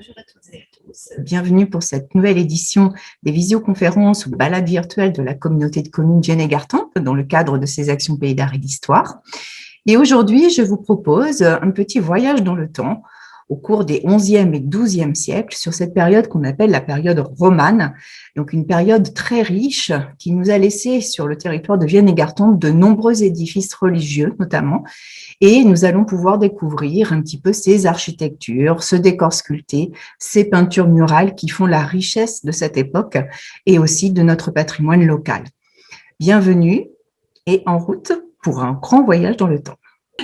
Bonjour à toutes et à tous. Bienvenue pour cette nouvelle édition des visioconférences ou balades virtuelles de la communauté de communes Vienne et Gartempe dans le cadre de ces actions Pays d'Art et d'Histoire. Et aujourd'hui, je vous propose un petit voyage dans le temps au cours des 11e et 12e siècles sur cette période qu'on appelle la période romane, donc une période très riche qui nous a laissé sur le territoire de Vienne et Gartempe de nombreux édifices religieux notamment, et nous allons pouvoir découvrir un petit peu ces architectures, ce décor sculpté, ces peintures murales qui font la richesse de cette époque et aussi de notre patrimoine local. Bienvenue et en route pour un grand voyage dans le temps.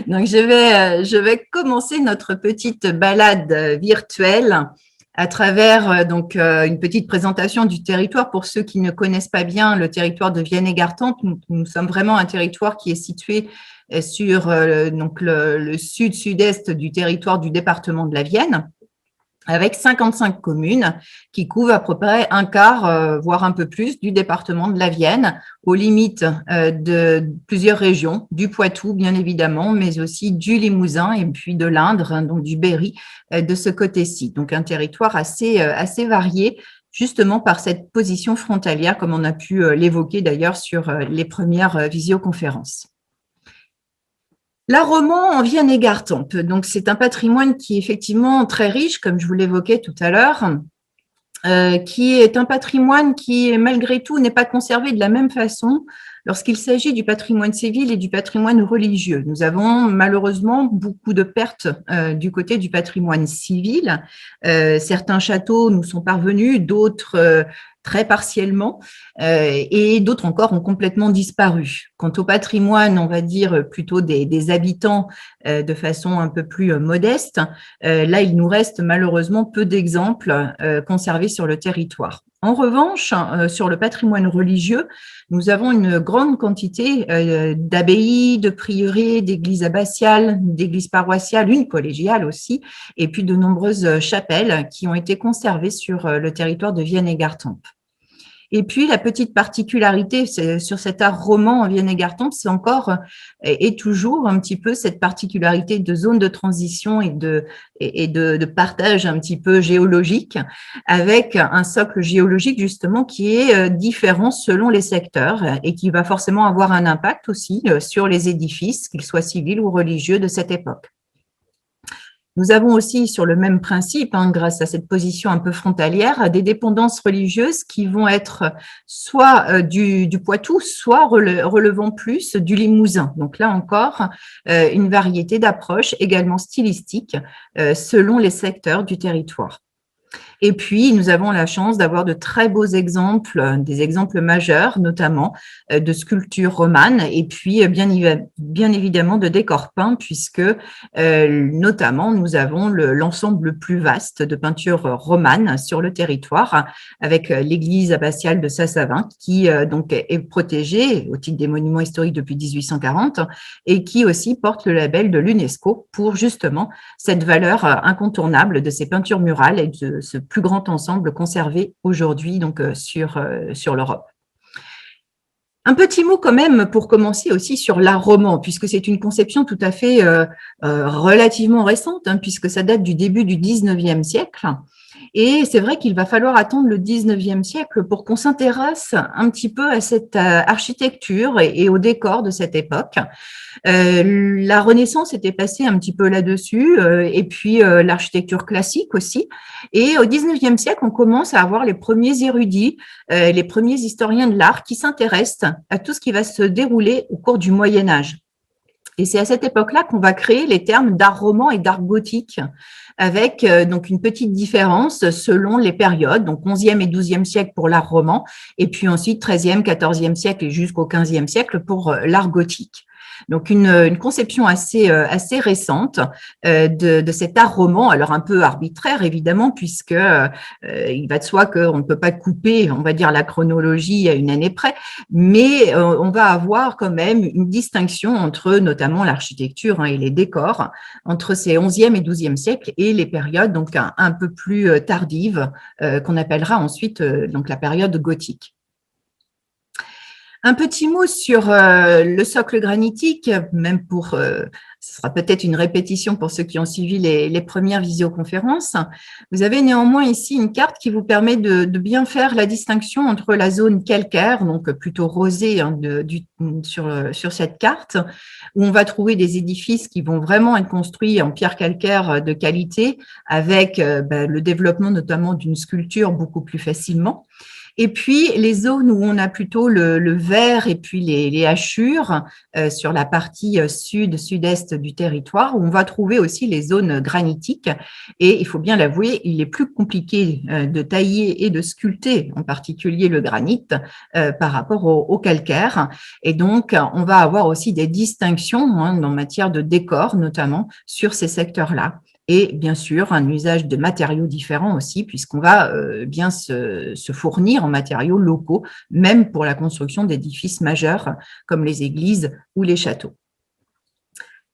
Donc, je vais commencer notre petite balade virtuelle à travers une petite présentation du territoire. Pour ceux qui ne connaissent pas bien le territoire de Vienne et Gartempe, nous sommes vraiment un territoire qui est situé sur le sud-sud-est du territoire du département de la Vienne, avec 55 communes qui couvrent à peu près un quart, voire un peu plus, du département de la Vienne, aux limites de plusieurs régions, du Poitou bien évidemment, mais aussi du Limousin et puis de l'Indre, donc du Berry, de ce côté-ci. Donc un territoire assez varié, justement par cette position frontalière, comme on a pu l'évoquer d'ailleurs sur les premières visioconférences. L'art roman en Vienne et Gartempe, donc c'est un patrimoine qui est effectivement très riche, comme je vous l'évoquais tout à l'heure, qui est un patrimoine qui, malgré tout, n'est pas conservé de la même façon lorsqu'il s'agit du patrimoine civil et du patrimoine religieux. Nous avons malheureusement beaucoup de pertes du côté du patrimoine civil. Certains châteaux nous sont parvenus, d'autres très partiellement, et d'autres encore ont complètement disparu. Quant au patrimoine, on va dire plutôt des habitants de façon un peu plus modeste, là, il nous reste malheureusement peu d'exemples conservés sur le territoire. En revanche, sur le patrimoine religieux, nous avons une grande quantité d'abbayes, de prieurés, d'églises abbatiales, d'églises paroissiales, une collégiale aussi, et puis de nombreuses chapelles qui ont été conservées sur le territoire de Vienne et Gartempe. Et puis, la petite particularité sur cet art roman en Vienne et Gartempe, c'est encore et toujours un petit peu cette particularité de zone de transition et de partage un petit peu géologique, avec un socle géologique justement qui est différent selon les secteurs et qui va forcément avoir un impact aussi sur les édifices, qu'ils soient civils ou religieux de cette époque. Nous avons aussi, sur le même principe, grâce à cette position un peu frontalière, des dépendances religieuses qui vont être soit du Poitou, soit relevant plus du Limousin. Donc là encore, une variété d'approches également stylistiques selon les secteurs du territoire. Et puis, nous avons la chance d'avoir de très beaux exemples, des exemples majeurs, notamment de sculptures romanes, et puis bien évidemment de décors peints, puisque notamment nous avons l'ensemble le plus vaste de peintures romanes sur le territoire, avec l'église abbatiale de Sassavin, qui donc est protégée au titre des monuments historiques depuis 1840, et qui aussi porte le label de l'UNESCO pour justement cette valeur incontournable de ces peintures murales et de ce plus grand ensemble conservé aujourd'hui donc sur l'Europe. Un petit mot quand même pour commencer aussi sur l'art roman, puisque c'est une conception tout à fait relativement récente, puisque ça date du début du 19e siècle. Et c'est vrai qu'il va falloir attendre le 19e siècle pour qu'on s'intéresse un petit peu à cette architecture et au décor de cette époque. La Renaissance était passée un petit peu là-dessus, et puis l'architecture classique aussi. Et au 19e siècle, on commence à avoir les premiers érudits, les premiers historiens de l'art qui s'intéressent à tout ce qui va se dérouler au cours du Moyen Âge. Et c'est à cette époque-là qu'on va créer les termes d'art roman et d'art gothique, avec donc une petite différence selon les périodes, donc 11e et 12e siècle pour l'art roman, et puis ensuite 13e, 14e siècle et jusqu'au 15e siècle pour l'art gothique. Donc une conception assez récente de cet art roman, alors un peu arbitraire évidemment, puisque il va de soi qu'on ne peut pas couper, on va dire, la chronologie à une année près, mais on va avoir quand même une distinction entre notamment l'architecture et les décors, entre ces 11e et 12e siècles et les périodes donc un peu plus tardives qu'on appellera ensuite donc la période gothique. Un petit mot sur le socle granitique, même pour, ce sera peut-être une répétition pour ceux qui ont suivi les premières visioconférences. Vous avez néanmoins ici une carte qui vous permet de bien faire la distinction entre la zone calcaire, donc plutôt rosée hein, sur cette carte, où on va trouver des édifices qui vont vraiment être construits en pierre calcaire de qualité, avec le développement notamment d'une sculpture beaucoup plus facilement. Et puis, les zones où on a plutôt le vert et puis les hachures sur la partie sud-est du territoire, où on va trouver aussi les zones granitiques. Et il faut bien l'avouer, il est plus compliqué de tailler et de sculpter, en particulier le granit, par rapport au calcaire. Et donc, on va avoir aussi des distinctions hein, en matière de décor, notamment sur ces secteurs-là. Et bien sûr, un usage de matériaux différents aussi, puisqu'on va bien se fournir en matériaux locaux, même pour la construction d'édifices majeurs comme les églises ou les châteaux.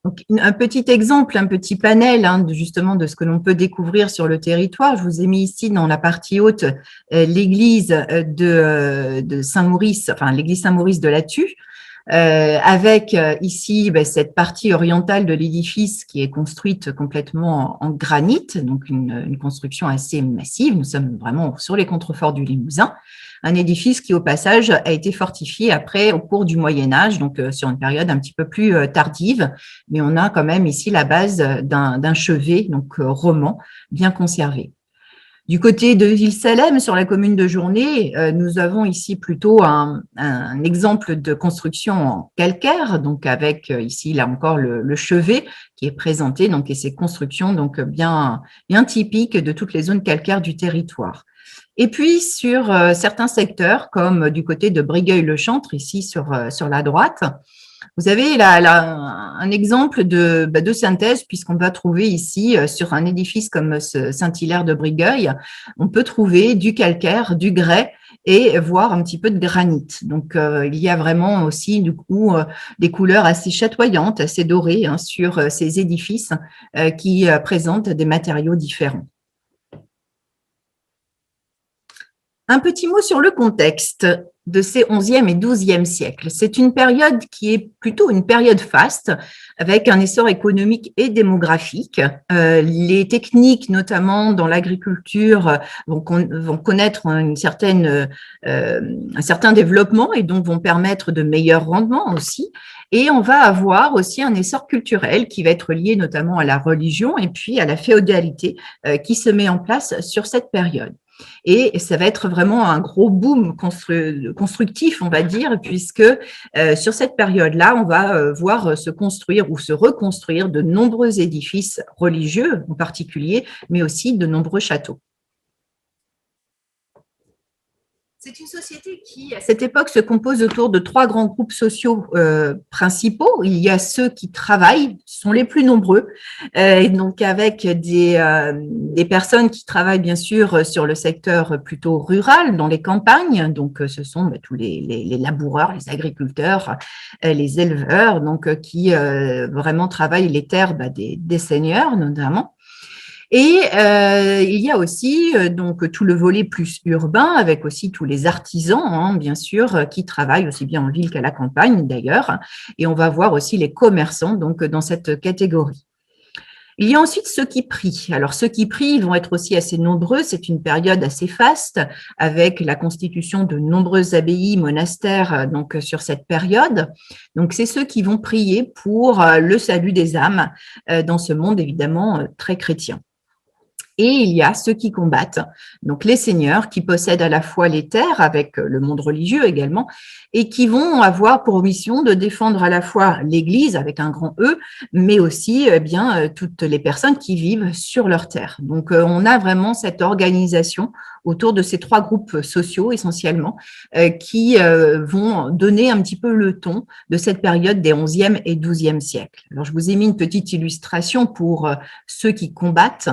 Donc, un petit exemple, un petit panel hein, justement de ce que l'on peut découvrir sur le territoire. Je vous ai mis ici dans la partie haute l'église de Saint-Maurice, enfin l'église Saint-Maurice de la Tue, avec ici cette partie orientale de l'édifice qui est construite complètement en granit, donc une construction assez massive. Nous sommes vraiment sur les contreforts du Limousin. Un édifice qui, au passage, a été fortifié après au cours du Moyen-Âge, donc sur une période un petit peu plus tardive, mais on a quand même ici la base d'un chevet, donc roman, bien conservé. Du côté de Ville-Salem, sur la commune de Journay, nous avons ici plutôt un exemple de construction en calcaire, donc avec ici, là encore, le chevet qui est présenté, donc, et ces constructions donc, bien typiques de toutes les zones calcaires du territoire. Et puis, sur certains secteurs, comme du côté de Brigueuil-le-Chantre, ici sur la droite, vous avez un exemple de synthèse, puisqu'on va trouver ici, sur un édifice comme Saint-Hilaire de Brigueuil, on peut trouver du calcaire, du grès et voire un petit peu de granit. Donc, il y a vraiment aussi, du coup, des couleurs assez chatoyantes, assez dorées hein, sur ces édifices qui présentent des matériaux différents. Un petit mot sur le contexte de ces 11e et 12e siècles. C'est une période qui est plutôt une période faste, avec un essor économique et démographique. Les techniques, notamment dans l'agriculture, vont connaître un certain développement et donc vont permettre de meilleurs rendements aussi. Et on va avoir aussi un essor culturel qui va être lié notamment à la religion et puis à la féodalité qui se met en place sur cette période. Et ça va être vraiment un gros boom constructif, on va dire, puisque sur cette période-là, on va voir se construire ou se reconstruire de nombreux édifices religieux en particulier, mais aussi de nombreux châteaux. C'est une société qui, à cette époque, se compose autour de 3 grands groupes sociaux principaux. Il y a ceux qui travaillent, sont les plus nombreux, donc avec des personnes qui travaillent bien sûr sur le secteur plutôt rural, dans les campagnes. Donc, ce sont tous les laboureurs, les agriculteurs, les éleveurs, donc qui vraiment travaillent les terres des seigneurs notamment. Et il y a aussi donc tout le volet plus urbain, avec aussi tous les artisans, hein, bien sûr, qui travaillent aussi bien en ville qu'à la campagne d'ailleurs. Et on va voir aussi les commerçants donc dans cette catégorie. Il y a ensuite ceux qui prient. Alors, ceux qui prient, ils vont être aussi assez nombreux. C'est une période assez faste, avec la constitution de nombreuses abbayes, monastères, donc sur cette période. Donc, c'est ceux qui vont prier pour le salut des âmes dans ce monde, évidemment, très chrétien. Et il y a ceux qui combattent, donc les seigneurs qui possèdent à la fois les terres avec le monde religieux également, et qui vont avoir pour mission de défendre à la fois l'Église avec un grand E, mais aussi bien toutes les personnes qui vivent sur leurs terres. Donc on a vraiment cette organisation autour de ces 3 groupes sociaux essentiellement qui vont donner un petit peu le ton de cette période des 11e et 12e siècles. Alors je vous ai mis une petite illustration pour ceux qui combattent.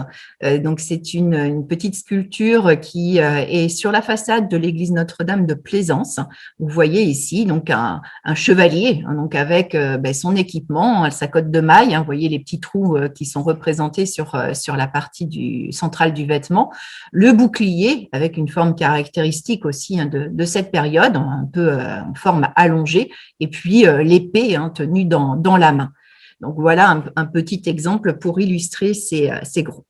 Donc, c'est une petite sculpture qui est sur la façade de l'église Notre-Dame de Plaisance. Vous voyez ici donc un chevalier, hein, donc avec son équipement, sa cotte de maille. Hein, vous voyez les petits trous qui sont représentés sur la partie centrale du vêtement, le bouclier épée, avec une forme caractéristique aussi de cette période, un peu en forme allongée, et puis l'épée tenue dans la main. Donc voilà un petit exemple pour illustrer ces groupes.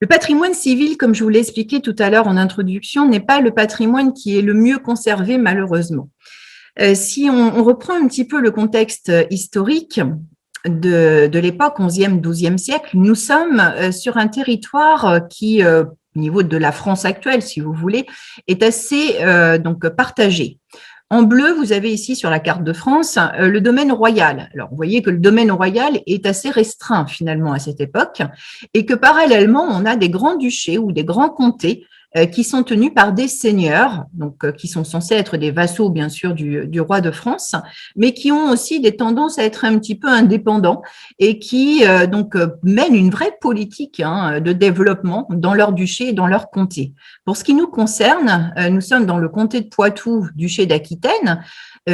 Le patrimoine civil, comme je vous l'ai expliqué tout à l'heure en introduction, n'est pas le patrimoine qui est le mieux conservé, malheureusement. Si on reprend un petit peu le contexte historique de l'époque, 11e, 12e siècle, nous sommes sur un territoire qui, au niveau de la France actuelle, si vous voulez, est assez donc partagé. En bleu, vous avez ici sur la carte de France le domaine royal. Alors, vous voyez que le domaine royal est assez restreint finalement à cette époque et que parallèlement, on a des grands-duchés ou des grands comtés qui sont tenus par des seigneurs, donc qui sont censés être des vassaux, bien sûr, du roi de France, mais qui ont aussi des tendances à être un petit peu indépendants et qui mènent une vraie politique de développement dans leur duché et dans leur comté. Pour ce qui nous concerne, nous sommes dans le comté de Poitou, duché d'Aquitaine,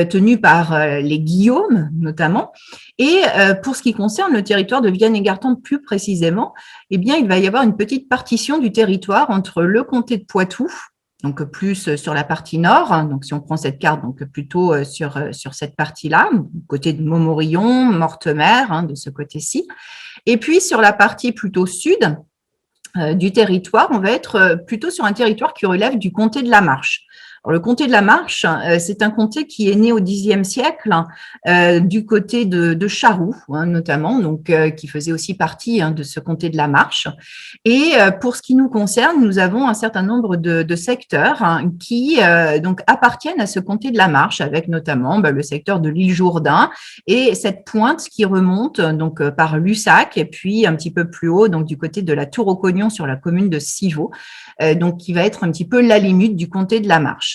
tenu par les Guillaume notamment. Et pour ce qui concerne le territoire de Vienne-et-Gartempe plus précisément, eh bien, il va y avoir une petite partition du territoire entre le comté de Poitou, donc plus sur la partie nord, donc si on prend cette carte, donc plutôt sur cette partie-là, côté de Montmorillon, Mortemer, de ce côté-ci, et puis sur la partie plutôt sud du territoire, on va être plutôt sur un territoire qui relève du comté de la Marche. Alors, le comté de la Marche, c'est un comté qui est né au Xe siècle du côté de Charroux, notamment, donc qui faisait aussi partie de ce comté de la Marche. Et pour ce qui nous concerne, nous avons un certain nombre de secteurs qui donc appartiennent à ce comté de la Marche, avec notamment le secteur de l'île Jourdain et cette pointe qui remonte donc par Lussac et puis un petit peu plus haut, donc du côté de la Tour-au-Cognon sur la commune de Civaux, donc qui va être un petit peu la limite du comté de la Marche.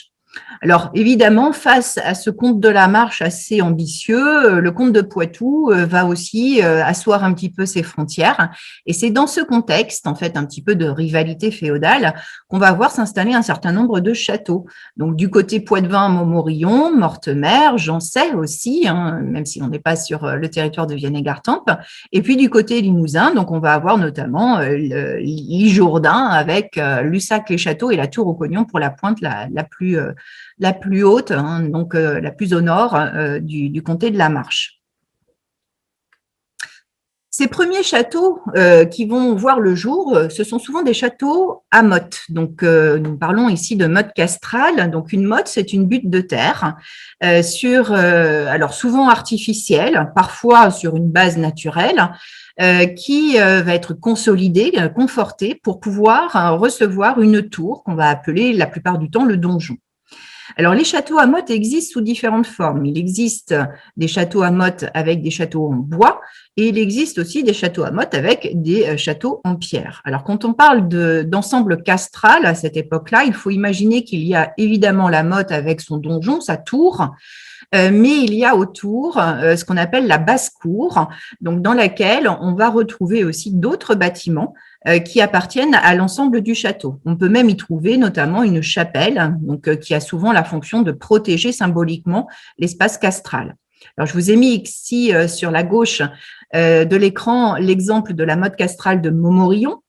Alors, évidemment, face à ce comte de la Marche assez ambitieux, le comte de Poitou va aussi asseoir un petit peu ses frontières. Et c'est dans ce contexte, en fait, un petit peu de rivalité féodale, qu'on va voir s'installer un certain nombre de châteaux. Donc, du côté Poitevin, Montmorillon, Mortemer, Jancey aussi, même si on n'est pas sur le territoire de Vienne-et-Gartempe. Et puis, du côté Limousin, donc on va avoir notamment l'île Jourdain avec Lussac-les-Châteaux et la Tour-au-Cognon pour la pointe la plus haute, donc la plus au nord du comté de la Marche. Ces premiers châteaux qui vont voir le jour, ce sont souvent des châteaux à motte. Donc, nous parlons ici de motte castrale. Donc, une motte, c'est une butte de terre alors souvent artificielle, parfois sur une base naturelle, qui va être consolidée, confortée pour pouvoir recevoir une tour qu'on va appeler la plupart du temps le donjon. Alors, les châteaux à motte existent sous différentes formes. Il existe des châteaux à motte avec des châteaux en bois et il existe aussi des châteaux à motte avec des châteaux en pierre. Alors, quand on parle d'ensemble castral à cette époque-là, il faut imaginer qu'il y a évidemment la motte avec son donjon, sa tour, mais il y a autour ce qu'on appelle la basse-cour, donc dans laquelle on va retrouver aussi d'autres bâtiments qui appartiennent à l'ensemble du château. On peut même y trouver notamment une chapelle, donc qui a souvent la fonction de protéger symboliquement l'espace castral. Alors, je vous ai mis ici sur la gauche de l'écran l'exemple de la motte castrale de Montmorillon.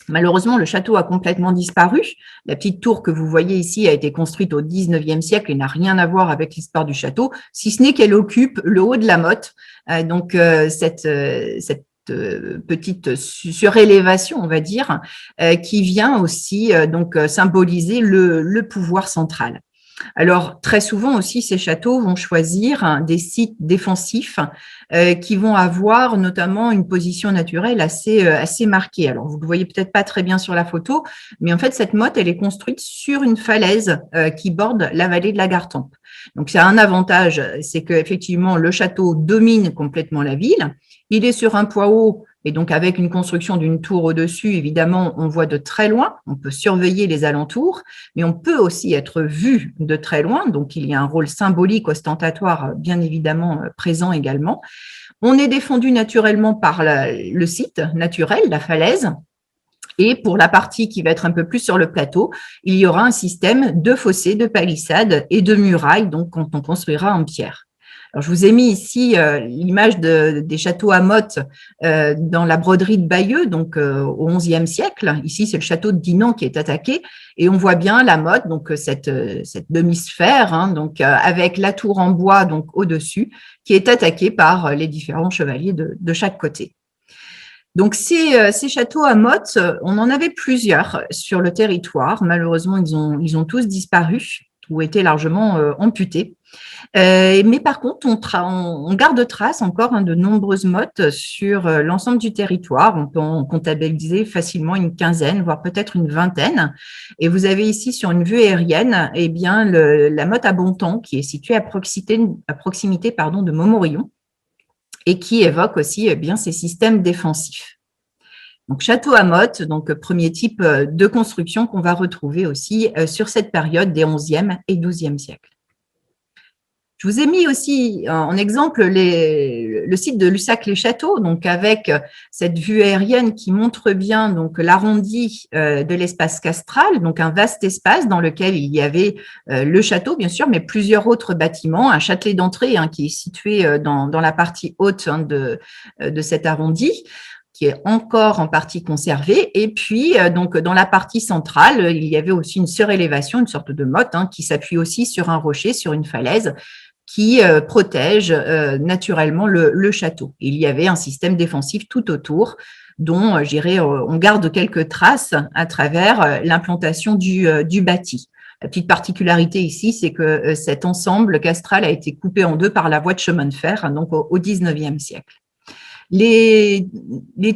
Malheureusement, le château a complètement disparu. La petite tour que vous voyez ici a été construite au XIXe siècle et n'a rien à voir avec l'histoire du château, si ce n'est qu'elle occupe le haut de la motte. Donc, cette petite surélévation, on va dire, qui vient aussi donc symboliser le pouvoir central. Alors, très souvent aussi, ces châteaux vont choisir des sites défensifs qui vont avoir notamment une position naturelle assez marquée. Alors, vous ne le voyez peut-être pas très bien sur la photo, mais en fait, cette motte, elle est construite sur une falaise qui borde la vallée de la Gartempe. Donc, c'est un avantage, c'est qu'effectivement, le château domine complètement la ville. Il est sur un point haut. Et donc, avec une construction d'une tour au-dessus, évidemment, on voit de très loin, on peut surveiller les alentours, mais on peut aussi être vu de très loin. Donc, il y a un rôle symbolique, ostentatoire, bien évidemment, présent également. On est défendu naturellement par le site naturel, la falaise. Et pour la partie qui va être un peu plus sur le plateau, il y aura un système de fossés, de palissades et de murailles, donc quand on construira en pierre. Alors, je vous ai mis ici l'image des châteaux à motte dans la broderie de Bayeux, donc au XIe siècle. Ici, c'est le château de Dinan qui est attaqué et on voit bien la motte, donc cette demi-sphère, hein, donc avec la tour en bois donc au-dessus, qui est attaquée par les différents chevaliers de chaque côté. Donc, ces châteaux à motte, on en avait plusieurs sur le territoire. Malheureusement, ils ont tous disparu ou été largement amputés. Mais par contre, on garde trace encore de nombreuses mottes sur l'ensemble du territoire. On peut en comptabiliser facilement une quinzaine, voire peut-être une vingtaine. Et vous avez ici sur une vue aérienne, eh bien, la motte à Bontemps, qui est située à proximité de Montmorillon et qui évoque aussi eh bien, ces systèmes défensifs. Donc, château à motte, donc premier type de construction qu'on va retrouver aussi sur cette période des 11e et 12e siècles. Je vous ai mis aussi en exemple le site de Lussac-les-Châteaux, donc avec cette vue aérienne qui montre bien donc l'arrondi de l'espace castral, donc un vaste espace dans lequel il y avait le château bien sûr, mais plusieurs autres bâtiments, un châtelet d'entrée qui est situé dans la partie haute de cet arrondi, qui est encore en partie conservé. Et puis, donc, dans la partie centrale, il y avait aussi une surélévation, une sorte de motte, qui s'appuie aussi sur un rocher, sur une falaise, qui protège naturellement le château. Il y avait un système défensif tout autour, dont, je dirais, on garde quelques traces à travers l'implantation du bâti. La petite particularité ici, c'est que cet ensemble castral a été coupé en deux par la voie de chemin de fer, donc au XIXe siècle. Les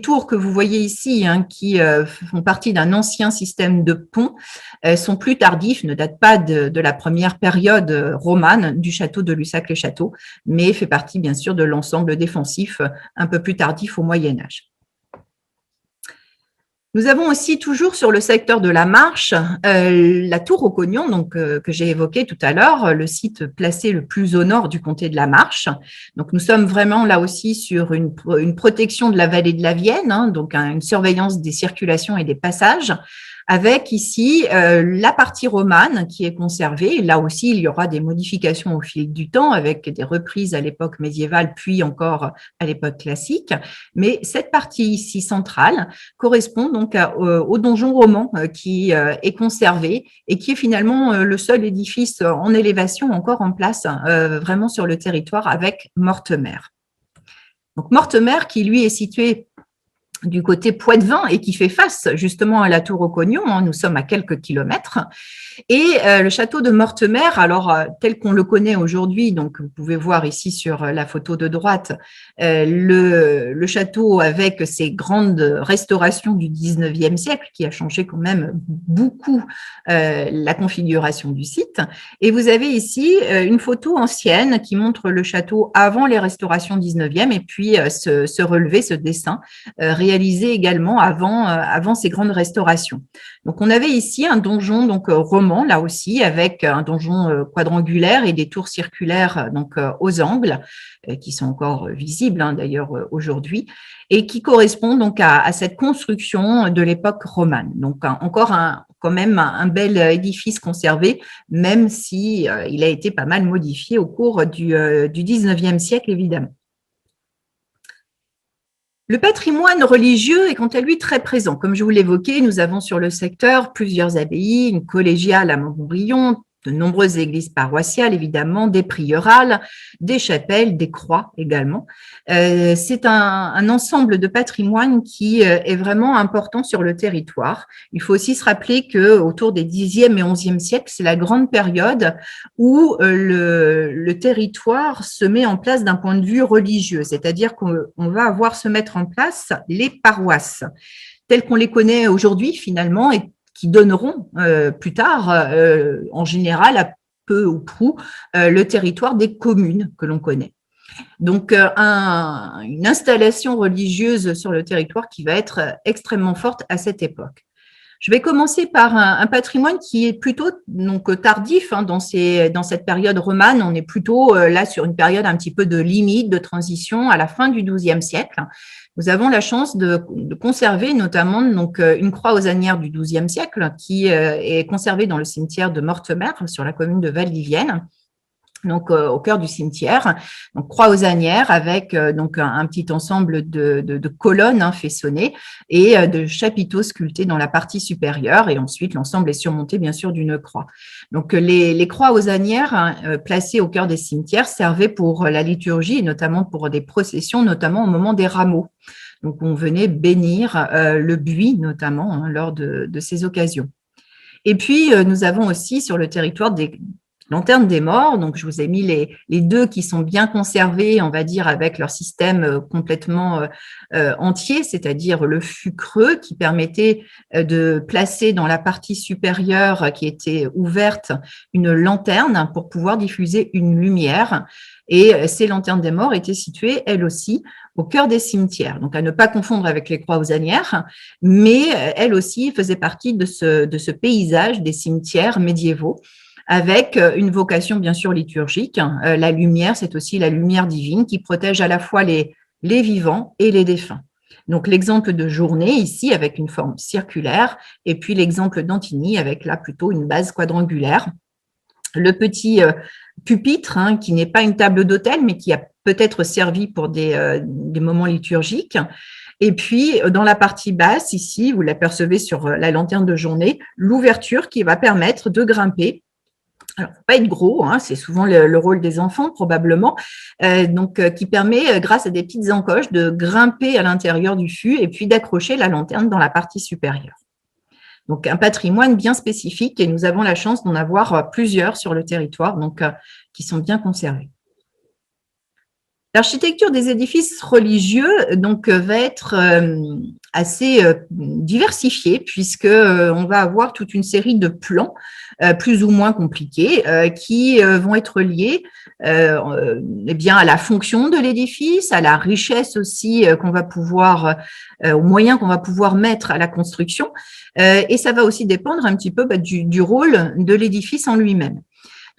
tours que vous voyez ici, qui font partie d'un ancien système de pont, sont plus tardifs, ne datent pas de la première période romane du château de Lussac-les-Châteaux, mais fait partie bien sûr de l'ensemble défensif un peu plus tardif au Moyen-Âge. Nous avons aussi toujours sur le secteur de la Marche la tour aux Cognons, donc que j'ai évoqué tout à l'heure, le site placé le plus au nord du comté de la Marche. Donc nous sommes vraiment là aussi sur une protection de la vallée de la Vienne, donc une surveillance des circulations et des passages, avec ici la partie romane qui est conservée. Là aussi, il y aura des modifications au fil du temps avec des reprises à l'époque médiévale, puis encore à l'époque classique. Mais cette partie ici centrale correspond donc au donjon roman qui est conservé et qui est finalement le seul édifice en élévation encore en place vraiment sur le territoire avec Mortemer. Donc Mortemer qui lui est situé du côté Poitevin et qui fait face justement à la tour aux Cognons. Nous sommes à quelques kilomètres. Et le château de Mortemer, alors tel qu'on le connaît aujourd'hui, donc vous pouvez voir ici sur la photo de droite, le château avec ses grandes restaurations du 19e siècle qui a changé quand même beaucoup la configuration du site. Et vous avez ici une photo ancienne qui montre le château avant les restaurations 19e et puis ce relevé, ce dessin réalisé également avant ces grandes restaurations. Donc, on avait ici un donjon donc roman, là aussi, avec un donjon quadrangulaire et des tours circulaires donc aux angles, qui sont encore visibles d'ailleurs aujourd'hui, et qui correspondent donc à cette construction de l'époque romane. Donc, encore quand même un bel édifice conservé, même si il a été pas mal modifié au cours du 19e siècle, évidemment. Le patrimoine religieux est quant à lui très présent. Comme je vous l'évoquais, nous avons sur le secteur plusieurs abbayes, une collégiale à Montmorillon, de nombreuses églises paroissiales, évidemment, des prieurales, des chapelles, des croix également. C'est un ensemble de patrimoine qui est vraiment important sur le territoire. Il faut aussi se rappeler qu'autour des 10e et 11e siècles, c'est la grande période où le territoire se met en place d'un point de vue religieux, c'est-à-dire qu'on va avoir se mettre en place les paroisses, telles qu'on les connaît aujourd'hui finalement, et qui donneront plus tard, en général, à peu ou prou, le territoire des communes que l'on connaît. Donc, une installation religieuse sur le territoire qui va être extrêmement forte à cette époque. Je vais commencer par un patrimoine qui est plutôt donc tardif dans cette période romane. On est plutôt là sur une période un petit peu de limite, de transition à la fin du XIIe siècle. Nous avons la chance de conserver notamment donc une croix aux anières du XIIe siècle qui est conservée dans le cimetière de Mortemer sur la commune de Val-d'Ivienne. donc au cœur du cimetière, donc croix aux ânières avec donc un petit ensemble de colonnes façonnées et de chapiteaux sculptés dans la partie supérieure, et ensuite l'ensemble est surmonté bien sûr d'une croix. Donc les croix aux ânières placées au cœur des cimetières servaient pour la liturgie et notamment pour des processions, notamment au moment des rameaux. Donc on venait bénir le buis notamment lors de ces occasions. Et puis, nous avons aussi sur le territoire des lanternes des morts. Donc, je vous ai mis les deux qui sont bien conservés, on va dire, avec leur système complètement entier, c'est-à-dire le fût creux qui permettait de placer dans la partie supérieure qui était ouverte une lanterne pour pouvoir diffuser une lumière. Et ces lanternes des morts étaient situées, elles aussi, au cœur des cimetières. Donc, à ne pas confondre avec les croix aux ânières, mais elles aussi faisaient partie de ce paysage des cimetières médiévaux, avec une vocation bien sûr liturgique. La lumière, c'est aussi la lumière divine qui protège à la fois les vivants et les défunts. Donc l'exemple de Journée ici avec une forme circulaire, et puis l'exemple d'Antigny avec là plutôt une base quadrangulaire. Le petit pupitre, qui n'est pas une table d'autel, mais qui a peut-être servi pour des moments liturgiques. Et puis, dans la partie basse, ici, vous l'apercevez sur la lanterne de Journée, l'ouverture qui va permettre de grimper. Alors, il ne faut pas être gros, c'est souvent le rôle des enfants probablement, qui permet, grâce à des petites encoches, de grimper à l'intérieur du fût et puis d'accrocher la lanterne dans la partie supérieure. Donc, un patrimoine bien spécifique, et nous avons la chance d'en avoir plusieurs sur le territoire, qui sont bien conservés. L'architecture des édifices religieux va être assez diversifiée, puisque on va avoir toute une série de plans plus ou moins compliqués qui vont être liés à la fonction de l'édifice, à la richesse aussi qu'on va pouvoir, aux moyens qu'on va pouvoir mettre à la construction, et ça va aussi dépendre un petit peu du rôle de l'édifice en lui-même.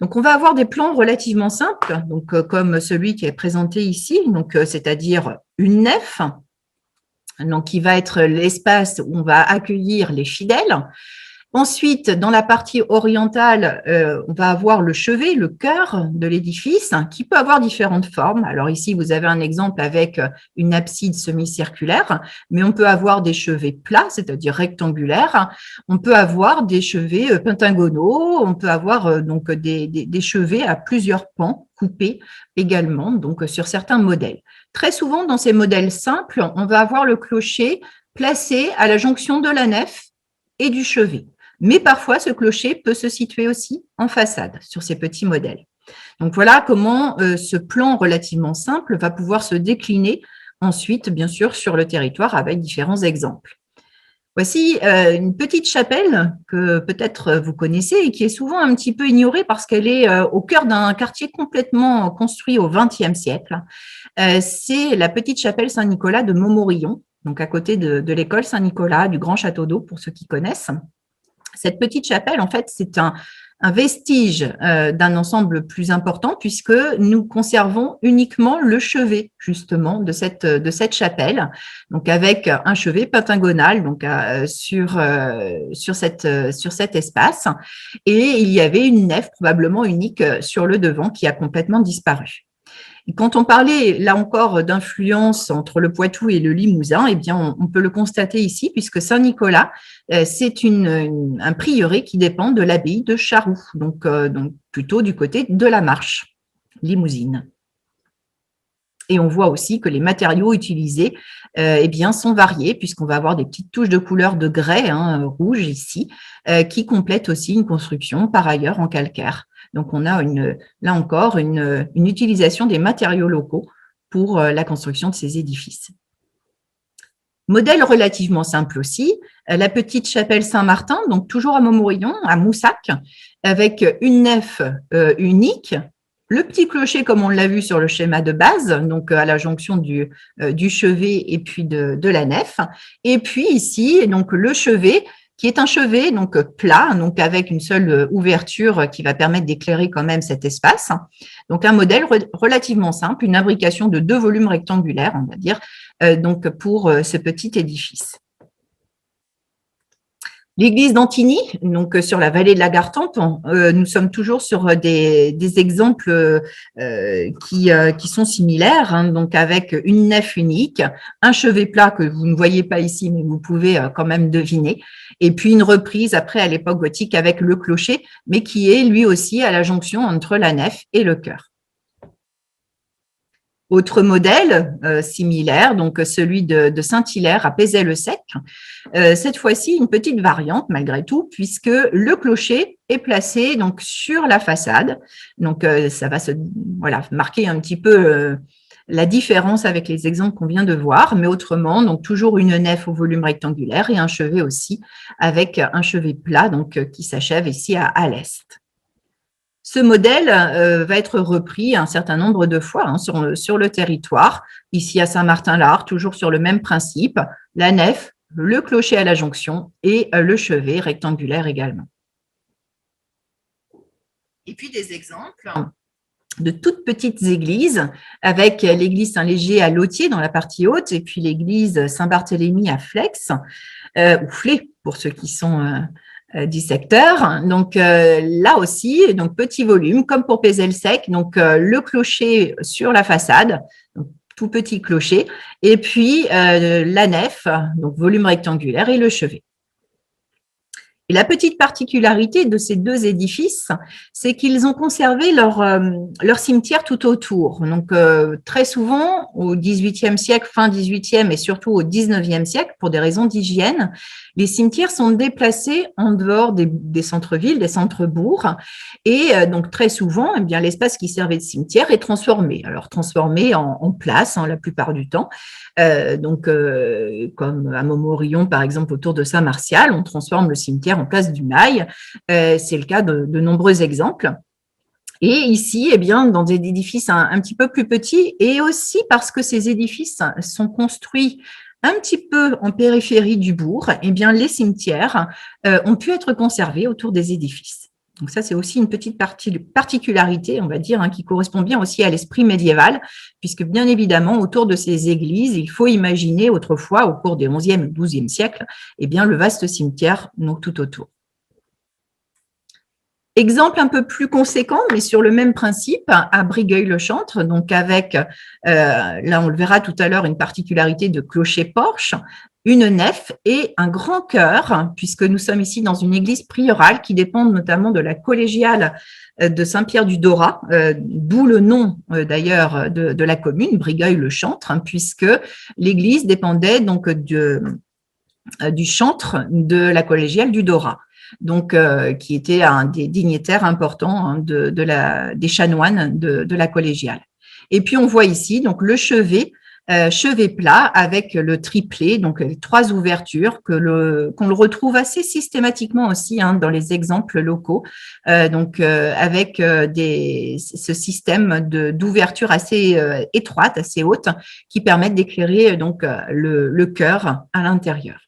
Donc, on va avoir des plans relativement simples, comme celui qui est présenté ici, c'est-à-dire une nef, qui va être l'espace où on va accueillir les fidèles. Ensuite, dans la partie orientale, on va avoir le chevet, le cœur de l'édifice, qui peut avoir différentes formes. Alors ici, vous avez un exemple avec une abside semi-circulaire, mais on peut avoir des chevets plats, c'est-à-dire rectangulaires. On peut avoir des chevets pentagonaux. On peut avoir des chevets à plusieurs pans coupés également, sur certains modèles. Très souvent, dans ces modèles simples, on va avoir le clocher placé à la jonction de la nef et du chevet. Mais parfois, ce clocher peut se situer aussi en façade sur ces petits modèles. Donc, voilà comment ce plan relativement simple va pouvoir se décliner ensuite, bien sûr, sur le territoire avec différents exemples. Voici une petite chapelle que peut-être vous connaissez et qui est souvent un petit peu ignorée parce qu'elle est au cœur d'un quartier complètement construit au XXe siècle. C'est la petite chapelle Saint-Nicolas de Montmorillon, donc à côté de l'école Saint-Nicolas, du Grand Château d'Eau, pour ceux qui connaissent. Cette petite chapelle, en fait, c'est un vestige d'un ensemble plus important puisque nous conservons uniquement le chevet, justement, de cette chapelle, donc avec un chevet pentagonal sur cet espace. Et il y avait une nef probablement unique sur le devant qui a complètement disparu. Et quand on parlait, là encore, d'influence entre le Poitou et le Limousin, eh bien, on peut le constater ici, puisque Saint-Nicolas, c'est un prieuré qui dépend de l'abbaye de Charroux, donc plutôt du côté de la Marche limousine. Et on voit aussi que les matériaux utilisés sont variés, puisqu'on va avoir des petites touches de couleur de grès rouge ici, qui complètent aussi une construction, par ailleurs, en calcaire. Donc, on a là encore une utilisation des matériaux locaux pour la construction de ces édifices. Modèle relativement simple aussi, la petite chapelle Saint-Martin, donc toujours à Montmorillon, à Moussac, avec une nef unique, le petit clocher comme on l'a vu sur le schéma de base, donc à la jonction du chevet et puis de la nef, et puis ici, donc le chevet, qui est un chevet plat, avec une seule ouverture qui va permettre d'éclairer quand même cet espace. Donc, un modèle relativement simple, une imbrication de 2 volumes rectangulaires, on va dire, pour ce petit édifice. L'église d'Antigny, donc sur la vallée de la Gartempe, nous sommes toujours sur des exemples qui sont similaires, hein, donc avec une nef unique, un chevet plat que vous ne voyez pas ici, mais vous pouvez quand même deviner, et puis une reprise après à l'époque gothique avec le clocher, mais qui est lui aussi à la jonction entre la nef et le chœur. Autre modèle similaire, donc celui de Saint-Hilaire à Pézet-le-Sec. Cette fois-ci, une petite variante malgré tout, puisque le clocher est placé donc sur la façade. Donc, ça va marquer un petit peu la différence avec les exemples qu'on vient de voir, mais autrement, donc toujours une nef au volume rectangulaire et un chevet aussi avec un chevet plat donc qui s'achève ici à l'est. Ce modèle va être repris un certain nombre de fois hein, sur le territoire. Ici à Saint-Martin-l'Art, toujours sur le même principe, la nef, le clocher à la jonction et le chevet rectangulaire également. Et puis des exemples de toutes petites églises, avec l'église Saint-Léger à Lautier dans la partie haute, et puis l'église Saint-Barthélemy à Flex, ou Flé pour ceux qui sont du secteur. Donc là aussi, donc petit volume, comme pour Pézet-le-Sec, donc le clocher sur la façade, donc, tout petit clocher, et puis la nef, donc volume rectangulaire et le chevet. Et la petite particularité de ces deux édifices, c'est qu'ils ont conservé leur cimetière tout autour. Donc, très souvent, au XVIIIe siècle, fin XVIIIe et surtout au XIXe siècle, pour des raisons d'hygiène, les cimetières sont déplacés en dehors des centres-villes, des centres-bourgs. Et donc, très souvent, eh bien, l'espace qui servait de cimetière est transformé. Alors, transformé en place la plupart du temps. Comme à Montmorillon, par exemple, autour de Saint-Martial, on transforme le cimetière en place du Mail. C'est le cas de nombreux exemples. Et ici, eh bien, dans des édifices un petit peu plus petits, et aussi parce que ces édifices sont construits un petit peu en périphérie du bourg, eh bien, les cimetières ont pu être conservés autour des édifices. Donc ça, c'est aussi une petite particularité, on va dire, hein, qui correspond bien aussi à l'esprit médiéval, puisque bien évidemment, autour de ces églises, il faut imaginer autrefois, au cours des 11e et 12e siècles, eh bien, le vaste cimetière donc, tout autour. Exemple un peu plus conséquent, mais sur le même principe, à Brigueuil-le-Chantre, donc avec, là on le verra tout à l'heure, une particularité de clocher-porche, une nef et un grand chœur, puisque nous sommes ici dans une église priorale qui dépend notamment de la collégiale de Saint-Pierre-du-Dorat, d'où le nom d'ailleurs de la commune, Brigueuil-le-Chantre, hein, puisque l'église dépendait donc du chantre de la collégiale du Dorat. Donc, qui était un des dignitaires importants hein, des chanoines de la collégiale. Et puis, on voit ici donc le chevet plat avec le triplet, donc les trois ouvertures qu'on le retrouve assez systématiquement aussi hein, dans les exemples locaux, avec ce système d'ouverture assez étroite, assez haute, qui permettent d'éclairer donc le chœur à l'intérieur.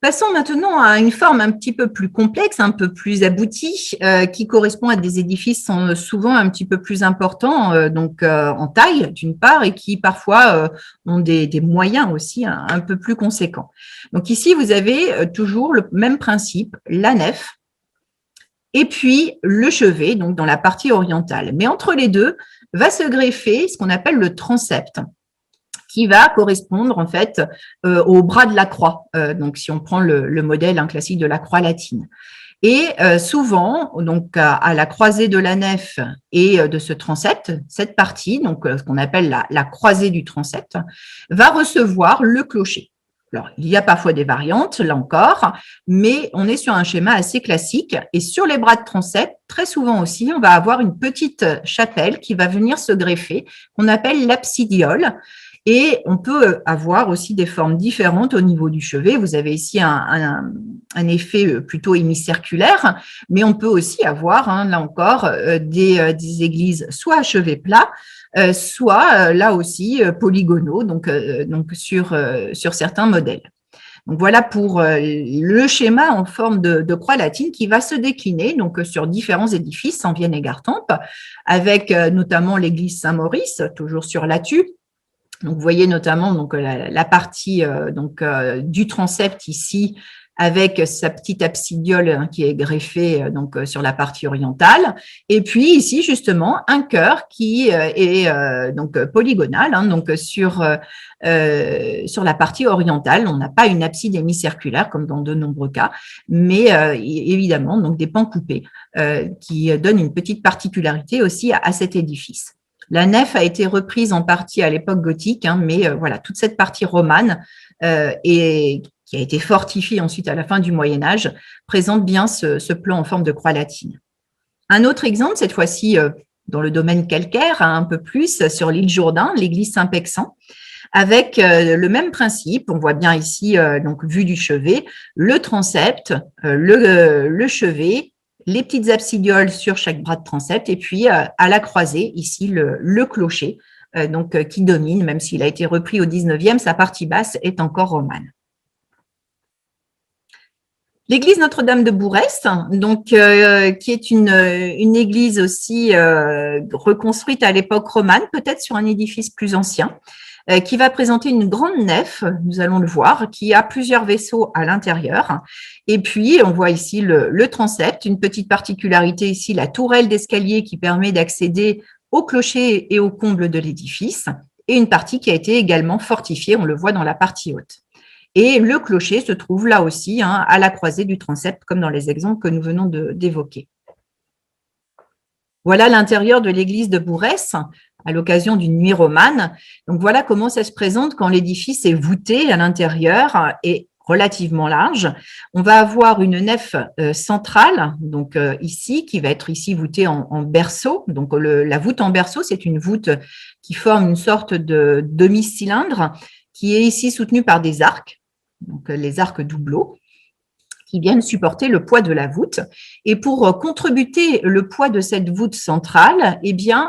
Passons maintenant à une forme un petit peu plus complexe, un peu plus aboutie, qui correspond à des édifices souvent un petit peu plus importants, en taille d'une part, et qui parfois ont des moyens aussi un peu plus conséquents. Donc ici, vous avez toujours le même principe, la nef, et puis le chevet, donc dans la partie orientale. Mais entre les deux, va se greffer ce qu'on appelle le transept, qui va correspondre en fait au bras de la croix. Donc, si on prend le modèle classique de la croix latine. Et souvent, donc à la croisée de la nef et de ce transept, cette partie, donc ce qu'on appelle la croisée du transept, va recevoir le clocher. Alors, il y a parfois des variantes, là encore, mais on est sur un schéma assez classique. Et sur les bras de transept, très souvent aussi, on va avoir une petite chapelle qui va venir se greffer, qu'on appelle l'absidiole. Et on peut avoir aussi des formes différentes au niveau du chevet. Vous avez ici un effet plutôt hémicirculaire, mais on peut aussi avoir, hein, là encore, des églises soit à chevet plat, soit là aussi polygonaux, donc sur certains modèles. Donc voilà pour le schéma en forme de croix latine qui va se décliner donc sur différents édifices en Vienne et Gartempe, avec notamment l'église Saint-Maurice, toujours sur Lathu, Donc, vous voyez notamment donc, la partie du transept ici, avec sa petite absidiole qui est greffée sur la partie orientale. Et puis ici, justement, un chœur qui est polygonal, donc sur la partie orientale. On n'a pas une abside hémicirculaire comme dans de nombreux cas, mais évidemment, donc des pans coupés qui donnent une petite particularité aussi à cet édifice. La nef a été reprise en partie à l'époque gothique, mais voilà, toute cette partie romane qui a été fortifiée ensuite à la fin du Moyen-Âge, présente bien ce plan en forme de croix latine. Un autre exemple, cette fois-ci dans le domaine calcaire, un peu plus sur l'île Jourdain, l'église Saint-Pexan, avec le même principe. On voit bien ici, vue du chevet, le transept, le chevet, les petites absidioles sur chaque bras de transept, et puis à la croisée, ici, le clocher, qui domine, même s'il a été repris au 19e, sa partie basse est encore romane. L'église Notre-Dame de Bourrest, qui est une église aussi reconstruite à l'époque romane, peut-être sur un édifice plus ancien, qui va présenter une grande nef, nous allons le voir, qui a plusieurs vaisseaux à l'intérieur. Et puis, on voit ici le transept, une petite particularité ici, la tourelle d'escalier qui permet d'accéder au clocher et au comble de l'édifice, et une partie qui a été également fortifiée, on le voit dans la partie haute. Et le clocher se trouve là aussi à la croisée du transept, comme dans les exemples que nous venons d'évoquer. Voilà l'intérieur de l'église de Bourrest, à l'occasion d'une nuit romane. Donc, voilà comment ça se présente quand l'édifice est voûté à l'intérieur et relativement large. On va avoir une nef centrale, ici, qui va être ici voûtée en berceau. Donc, la voûte en berceau, c'est une voûte qui forme une sorte de demi-cylindre qui est ici soutenue par des arcs, donc les arcs doubleaux, qui viennent supporter le poids de la voûte. Et pour contribuer le poids de cette voûte centrale,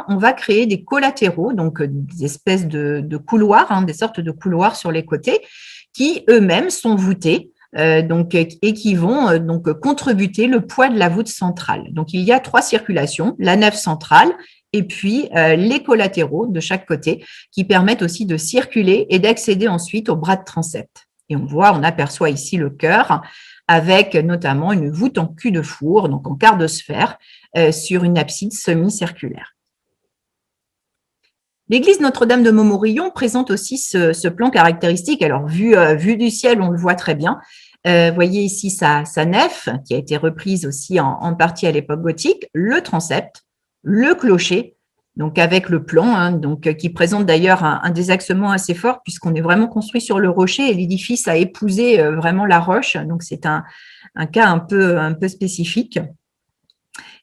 on va créer des collatéraux, donc des espèces de couloirs, des sortes de couloirs sur les côtés, qui eux-mêmes sont voûtés et qui vont contribuer le poids de la voûte centrale. Donc, il y a 3 circulations, la nef centrale et puis les collatéraux de chaque côté qui permettent aussi de circuler et d'accéder ensuite au bras de transept. Et on aperçoit ici le chœur avec notamment une voûte en cul de four, donc en quart de sphère, sur une abside semi-circulaire. L'église Notre-Dame de Montmorillon présente aussi ce plan caractéristique. Alors, vu du ciel, on le voit très bien. Vous voyez ici sa nef, qui a été reprise aussi en partie à l'époque gothique, le transept, le clocher, donc avec le plan, qui présente d'ailleurs un désaxement assez fort puisqu'on est vraiment construit sur le rocher et l'édifice a épousé vraiment la roche. Donc, c'est un cas un peu spécifique.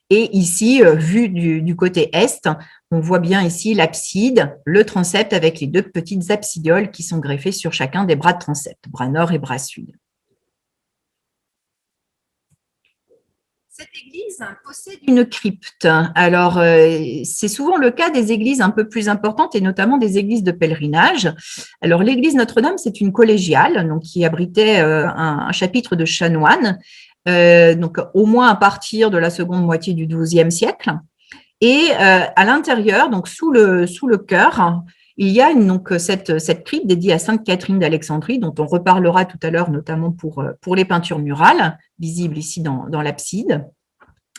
Et ici, vu du côté est, on voit bien ici l'abside, le transept avec les 2 petites absidioles qui sont greffées sur chacun des bras de transept, bras nord et bras sud. Cette église possède une crypte. Alors, c'est souvent le cas des églises un peu plus importantes et notamment des églises de pèlerinage. Alors, l'église Notre-Dame, c'est une collégiale qui abritait un chapitre de chanoines, au moins à partir de la seconde moitié du XIIe siècle. Et à l'intérieur, sous le chœur, il y a cette crypte dédiée à Sainte Catherine d'Alexandrie, dont on reparlera tout à l'heure, notamment pour les peintures murales, visibles ici dans l'abside.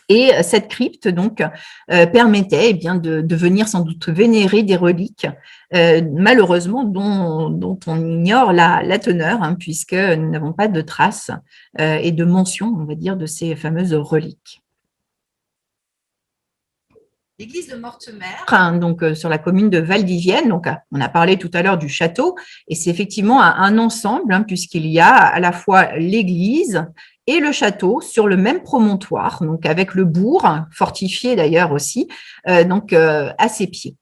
Et cette crypte permettait de venir sans doute vénérer des reliques, malheureusement dont on ignore la teneur, puisque nous n'avons pas de traces et de mention, on va dire, de ces fameuses reliques. L'église de Mortemer, sur la commune de Valdivienne, on a parlé tout à l'heure du château, et c'est effectivement un ensemble, puisqu'il y a à la fois l'église et le château sur le même promontoire, avec le bourg, fortifié d'ailleurs aussi, à ses pieds.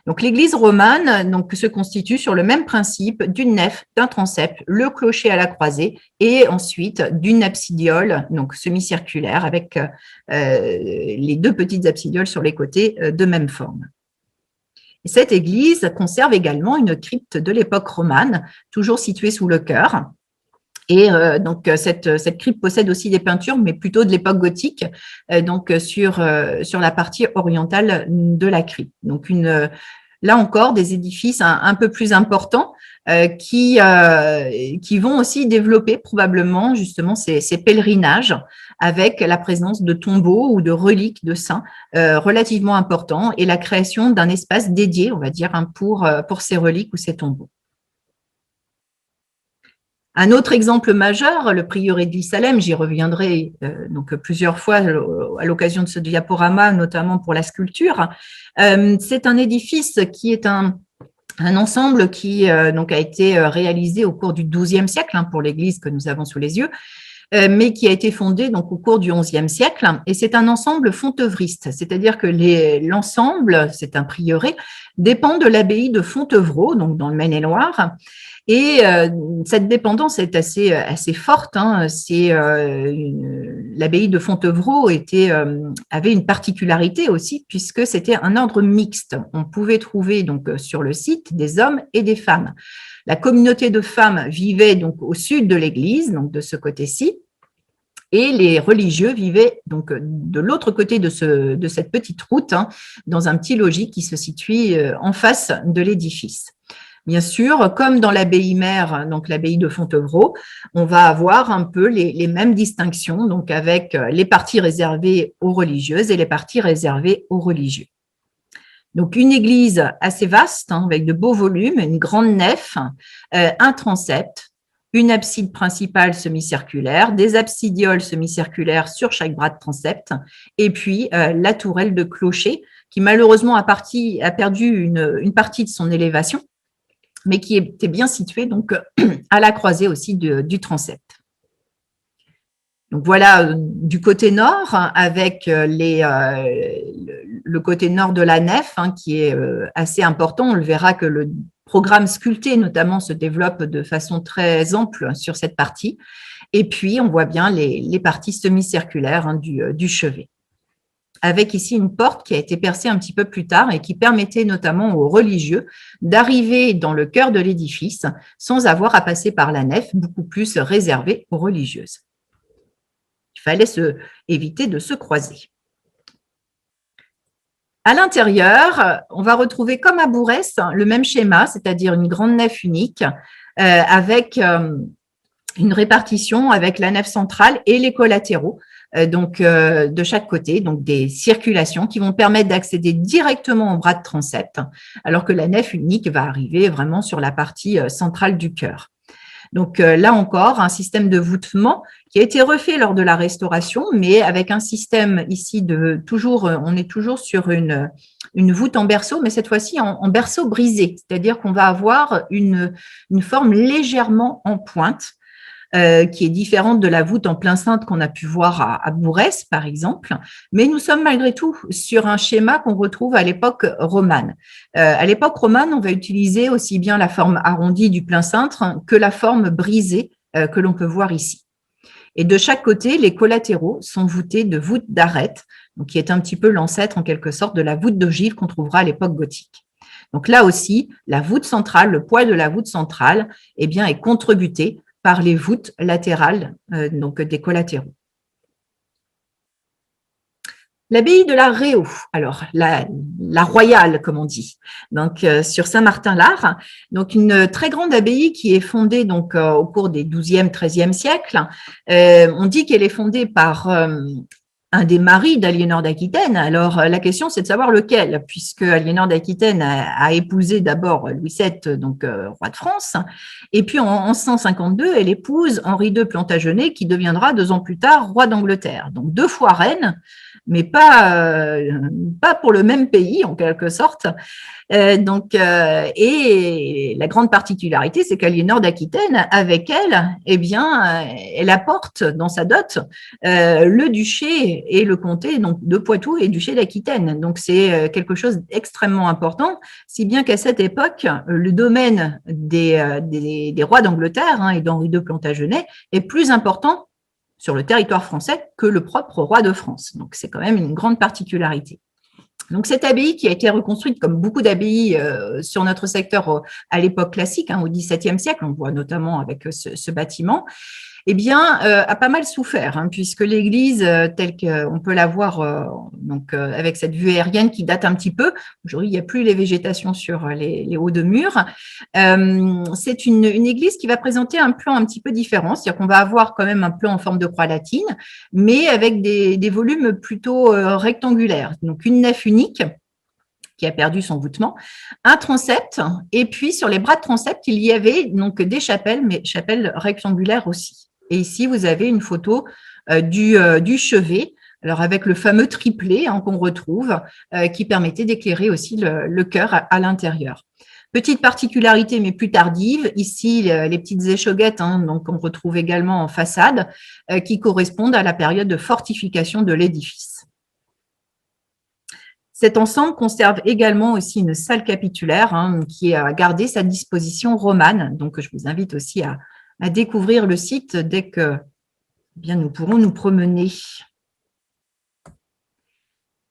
Donc, l'église romane se constitue sur le même principe d'une nef, d'un transept, le clocher à la croisée et ensuite d'une absidiole, semi-circulaire avec les 2 petites absidioles sur les côtés de même forme. Et cette église conserve également une crypte de l'époque romane, toujours située sous le chœur. Et cette crypte possède aussi des peintures, mais plutôt de l'époque gothique, sur la partie orientale de la crypte. Donc, une là encore, des édifices un peu plus importants qui vont aussi développer probablement justement ces pèlerinages avec la présence de tombeaux ou de reliques de saints relativement importants et la création d'un espace dédié, on va dire, pour ces reliques ou ces tombeaux. Un autre exemple majeur, le prieuré de Salem, j'y reviendrai donc plusieurs fois à l'occasion de ce diaporama, notamment pour la sculpture. C'est un édifice qui est un ensemble qui donc a été réalisé au cours du XIIe siècle pour l'église que nous avons sous les yeux, mais qui a été fondé donc au cours du XIe siècle. Et c'est un ensemble fontœuvriste, c'est-à-dire que l'ensemble, c'est un prieuré, dépend de l'abbaye de Fontevraud, donc dans le Maine-et-Loire. Et cette dépendance est assez forte. L'abbaye de Fontevraud avait une particularité aussi, puisque c'était un ordre mixte. On pouvait trouver donc sur le site des hommes et des femmes. La communauté de femmes vivait donc au sud de l'église, donc de ce côté-ci, et les religieux vivaient donc de l'autre côté de cette petite route, dans un petit logis qui se situe en face de l'édifice. Bien sûr, comme dans l'abbaye mère, donc l'abbaye de Fontevraud, on va avoir un peu les mêmes distinctions, donc avec les parties réservées aux religieuses et les parties réservées aux religieux. Donc, une église assez vaste, avec de beaux volumes, une grande nef, un transept, une abside principale semi-circulaire, des absidioles semi-circulaires sur chaque bras de transept, et puis la tourelle de clocher, qui malheureusement a perdu une partie de son élévation, mais qui était bien située donc, à la croisée aussi du transept. Donc voilà, du côté nord, avec le côté nord de la nef, qui est assez important. On le verra que le programme sculpté, notamment, se développe de façon très ample sur cette partie. Et puis, on voit bien les parties semi-circulaires du chevet, avec ici une porte qui a été percée un petit peu plus tard et qui permettait notamment aux religieux d'arriver dans le cœur de l'édifice sans avoir à passer par la nef, beaucoup plus réservée aux religieuses. Il fallait éviter de se croiser. À l'intérieur, on va retrouver comme à Bourès le même schéma, c'est-à-dire une grande nef unique avec une répartition avec la nef centrale et les collatéraux, de chaque côté, donc des circulations qui vont permettre d'accéder directement au bras de transept, alors que la nef unique va arriver vraiment sur la partie centrale du chœur. Donc là encore, un système de voûtement qui a été refait lors de la restauration, mais avec un système ici on est toujours sur une voûte en berceau, mais cette fois-ci en berceau brisé, c'est-à-dire qu'on va avoir une forme légèrement en pointe, qui est différente de la voûte en plein cintre qu'on a pu voir à Bourès, par exemple. Mais nous sommes malgré tout sur un schéma qu'on retrouve à l'époque romane. À l'époque romane, on va utiliser aussi bien la forme arrondie du plein cintre que la forme brisée que l'on peut voir ici. Et de chaque côté, les collatéraux sont voûtés de voûtes d'arête, qui est un petit peu l'ancêtre en quelque sorte de la voûte d'ogive qu'on trouvera à l'époque gothique. Donc là aussi, la voûte centrale, le poids de la voûte centrale, est contrebuté par les voûtes latérales, donc des collatéraux. L'abbaye de la Réau, alors la royale, comme on dit, donc sur Saint-Martin-l'Art, donc une très grande abbaye qui est fondée donc au cours des XIIe, XIIIe siècles. On dit qu'elle est fondée par un des maris d'Aliénor d'Aquitaine. Alors, la question, c'est de savoir lequel, puisque Aliénor d'Aquitaine a épousé d'abord Louis VII, donc roi de France, et puis en 1152, elle épouse Henri II Plantagenet, qui deviendra 2 ans plus tard roi d'Angleterre. Donc, 2 fois reine, mais pas pour le même pays, en quelque sorte. Et la grande particularité, c'est qu'Aliénor d'Aquitaine, avec elle, elle apporte dans sa dot le duché et le comté donc, de Poitou et duché d'Aquitaine. Donc, c'est quelque chose d'extrêmement important, si bien qu'à cette époque, le domaine des rois d'Angleterre et d'Henri II Plantagenet est plus important sur le territoire français que le propre roi de France. Donc, c'est quand même une grande particularité. Donc, cette abbaye qui a été reconstruite comme beaucoup d'abbayes sur notre secteur à l'époque classique, au XVIIe siècle, on voit notamment avec ce bâtiment, eh bien, a pas mal souffert, hein, puisque l'église, telle qu'on peut la voir avec cette vue aérienne qui date un petit peu, aujourd'hui, il n'y a plus les végétations sur les hauts de murs. C'est une église qui va présenter un plan un petit peu différent, c'est-à-dire qu'on va avoir quand même un plan en forme de croix latine, mais avec des volumes plutôt rectangulaires. Donc, une nef unique qui a perdu son voûtement, un transept, et puis sur les bras de transept, il y avait donc des chapelles, mais chapelles rectangulaires aussi. Et ici, vous avez une photo du chevet, alors avec le fameux triplet qu'on retrouve, qui permettait d'éclairer aussi le chœur à l'intérieur. Petite particularité, mais plus tardive, ici, les petites échauguettes donc on retrouve également en façade, qui correspondent à la période de fortification de l'édifice. Cet ensemble conserve également aussi une salle capitulaire qui a gardé sa disposition romane. Donc, je vous invite aussi à découvrir le site dès que nous pourrons nous promener.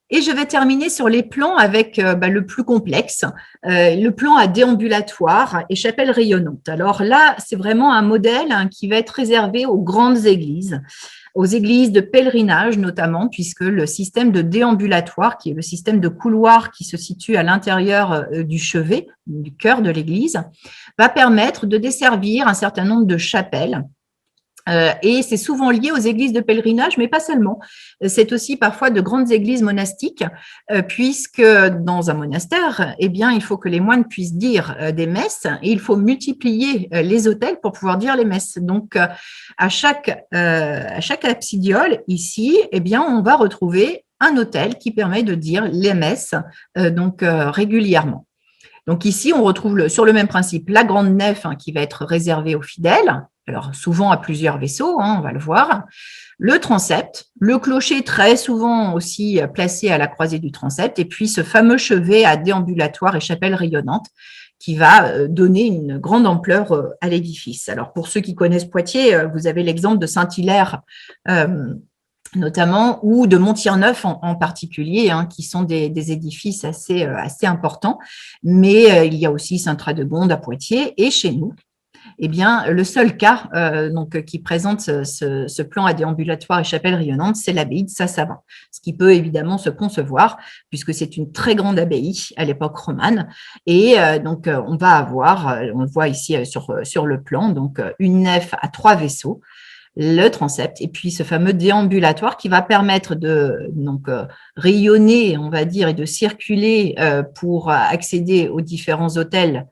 Et je vais terminer sur les plans avec le plus complexe, le plan à déambulatoire et chapelle rayonnante. Alors là, c'est vraiment un modèle qui va être réservé aux grandes églises, aux églises de pèlerinage notamment, puisque le système de déambulatoire, qui est le système de couloir qui se situe à l'intérieur du chevet, du cœur de l'église, va permettre de desservir un certain nombre de chapelles. Et c'est souvent lié aux églises de pèlerinage, mais pas seulement. C'est aussi parfois de grandes églises monastiques, puisque dans un monastère, eh bien, il faut que les moines puissent dire des messes et il faut multiplier les autels pour pouvoir dire les messes. Donc, à chaque absidiole, ici, eh bien, on va retrouver un autel qui permet de dire les messes régulièrement. Donc ici, on retrouve sur le même principe la grande nef qui va être réservée aux fidèles, alors souvent à plusieurs vaisseaux, on va le voir, le transept, le clocher très souvent aussi placé à la croisée du transept, et puis ce fameux chevet à déambulatoire et chapelle rayonnante qui va donner une grande ampleur à l'édifice. Alors pour ceux qui connaissent Poitiers, vous avez l'exemple de Saint-Hilaire, notamment, ou de Montier-Neuf en particulier, qui sont des édifices assez importants. Mais il y a aussi Saint-Radegonde à Poitiers et chez nous. Eh bien, le seul cas qui présente ce plan à déambulatoire et chapelle rayonnante, c'est l'abbaye de Saint-Savin, ce qui peut évidemment se concevoir puisque c'est une très grande abbaye à l'époque romane. Et on va avoir, on le voit ici sur le plan, donc une nef à 3 vaisseaux, le transept, et puis ce fameux déambulatoire qui va permettre de rayonner, on va dire, et de circuler pour accéder aux différents autels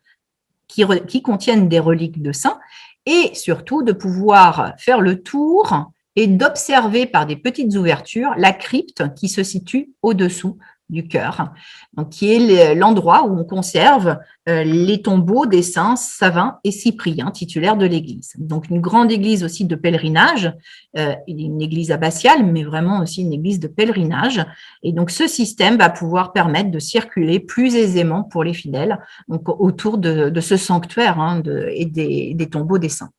qui contiennent des reliques de saints, et surtout de pouvoir faire le tour et d'observer par des petites ouvertures la crypte qui se situe au-dessous du chœur, donc qui est l'endroit où on conserve les tombeaux des saints Savin et Cyprien, titulaires de l'église. Donc une grande église aussi de pèlerinage, une église abbatiale, mais vraiment aussi une église de pèlerinage. Et donc ce système va pouvoir permettre de circuler plus aisément pour les fidèles donc, autour de ce sanctuaire et des tombeaux des saints.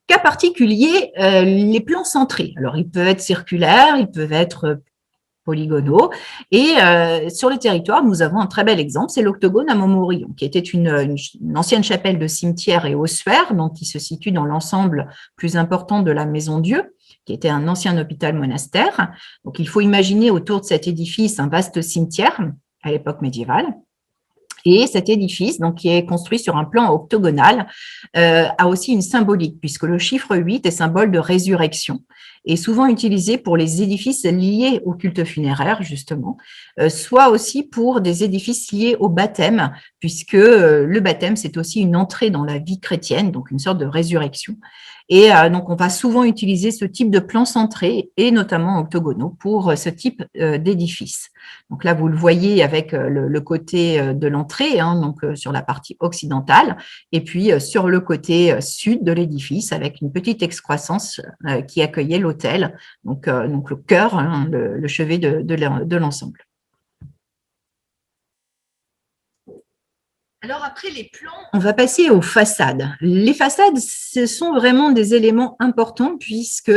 Cas particulier, les plans centrés. Alors ils peuvent être circulaires, ils peuvent être polygonaux. Et sur le territoire, nous avons un très bel exemple, c'est l'octogone à Montmorillon, qui était une ancienne chapelle de cimetière et ossuaire, donc qui se situe dans l'ensemble plus important de la Maison Dieu, qui était un ancien hôpital monastère. Donc il faut imaginer autour de cet édifice un vaste cimetière à l'époque médiévale. Et cet édifice, donc, qui est construit sur un plan octogonal, a aussi une symbolique, puisque le chiffre 8 est symbole de résurrection, et souvent utilisé pour les édifices liés au culte funéraire, justement, soit aussi pour des édifices liés au baptême, puisque le baptême, c'est aussi une entrée dans la vie chrétienne, donc une sorte de résurrection. Et donc, on va souvent utiliser ce type de plans centrés et notamment octogonaux pour ce type d'édifice. Donc là, vous le voyez avec le côté de l'entrée, donc sur la partie occidentale, et puis sur le côté sud de l'édifice avec une petite excroissance qui accueillait l'autel, donc le cœur, le chevet de l'ensemble. Alors après les plans, on va passer aux façades. Les façades, ce sont vraiment des éléments importants puisque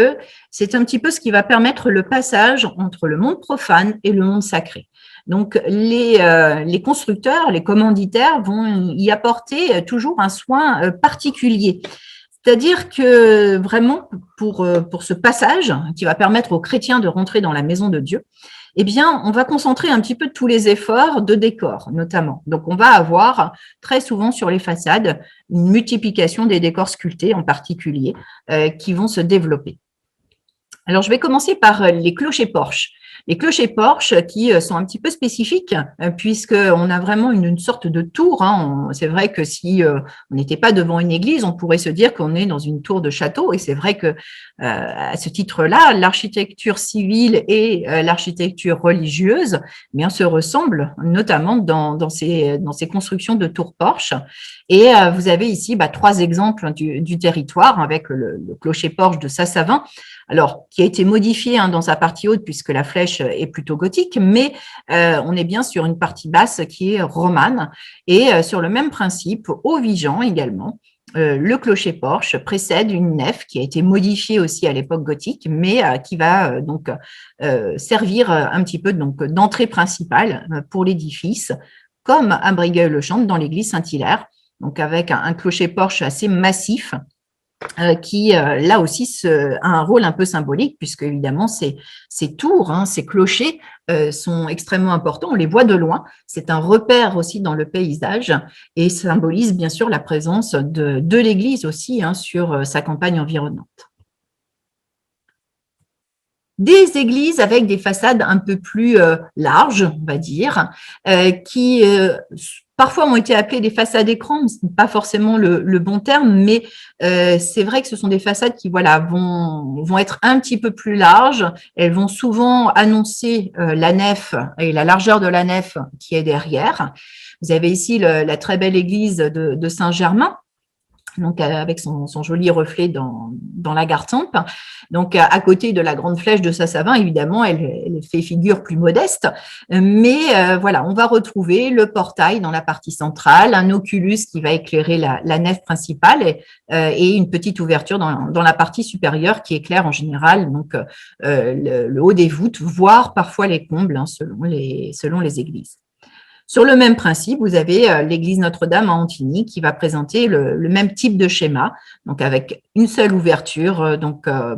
c'est un petit peu ce qui va permettre le passage entre le monde profane et le monde sacré. Donc les constructeurs, les commanditaires vont y apporter toujours un soin particulier. C'est-à-dire que vraiment, pour ce passage qui va permettre aux chrétiens de rentrer dans la maison de Dieu, eh bien, on va concentrer un petit peu tous les efforts de décor, notamment. Donc, on va avoir très souvent sur les façades une multiplication des décors sculptés en particulier qui vont se développer. Alors, je vais commencer par les clochers-porches. Les clochers-porches qui sont un petit peu spécifiques puisqu'on a vraiment une sorte de tour. C'est vrai que si on n'était pas devant une église, on pourrait se dire qu'on est dans une tour de château. Et c'est vrai que à ce titre-là, l'architecture civile et l'architecture religieuse se ressemblent, notamment dans ces constructions de tours-porches. Et vous avez ici 3 exemples du territoire avec le clocher-porche de Sassavin. Alors, qui a été modifié dans sa partie haute puisque la flèche est plutôt gothique, mais on est bien sur une partie basse qui est romane. Et sur le même principe, au Vigan également, le clocher-porche précède une nef qui a été modifiée aussi à l'époque gothique, mais qui va donc servir un petit peu d'entrée principale pour l'édifice, comme à Brigueuil-le-Champ dans l'église Saint-Hilaire, donc avec un clocher-porche assez massif, qui, là aussi, a un rôle un peu symbolique, puisque évidemment, ces tours, ces clochers sont extrêmement importants. On les voit de loin. C'est un repère aussi dans le paysage et symbolise bien sûr la présence de l'Église aussi sur sa campagne environnante. Des églises avec des façades un peu plus larges, on va dire, qui parfois ont été appelées des façades écran, mais ce n'est pas forcément le bon terme, mais c'est vrai que ce sont des façades qui vont être un petit peu plus larges. Elles vont souvent annoncer la nef et la largeur de la nef qui est derrière. Vous avez ici la très belle église de Saint-Germain, donc avec son joli reflet dans la Gartempe. Donc, à côté de la grande flèche de Sassavin, évidemment, elle fait figure plus modeste. Mais voilà, on va retrouver le portail dans la partie centrale, un oculus qui va éclairer la nef principale et une petite ouverture dans la partie supérieure qui éclaire en général donc le haut des voûtes, voire parfois les combles selon les églises. Sur le même principe, vous avez l'église Notre-Dame à Antigny qui va présenter le même type de schéma, donc avec une seule ouverture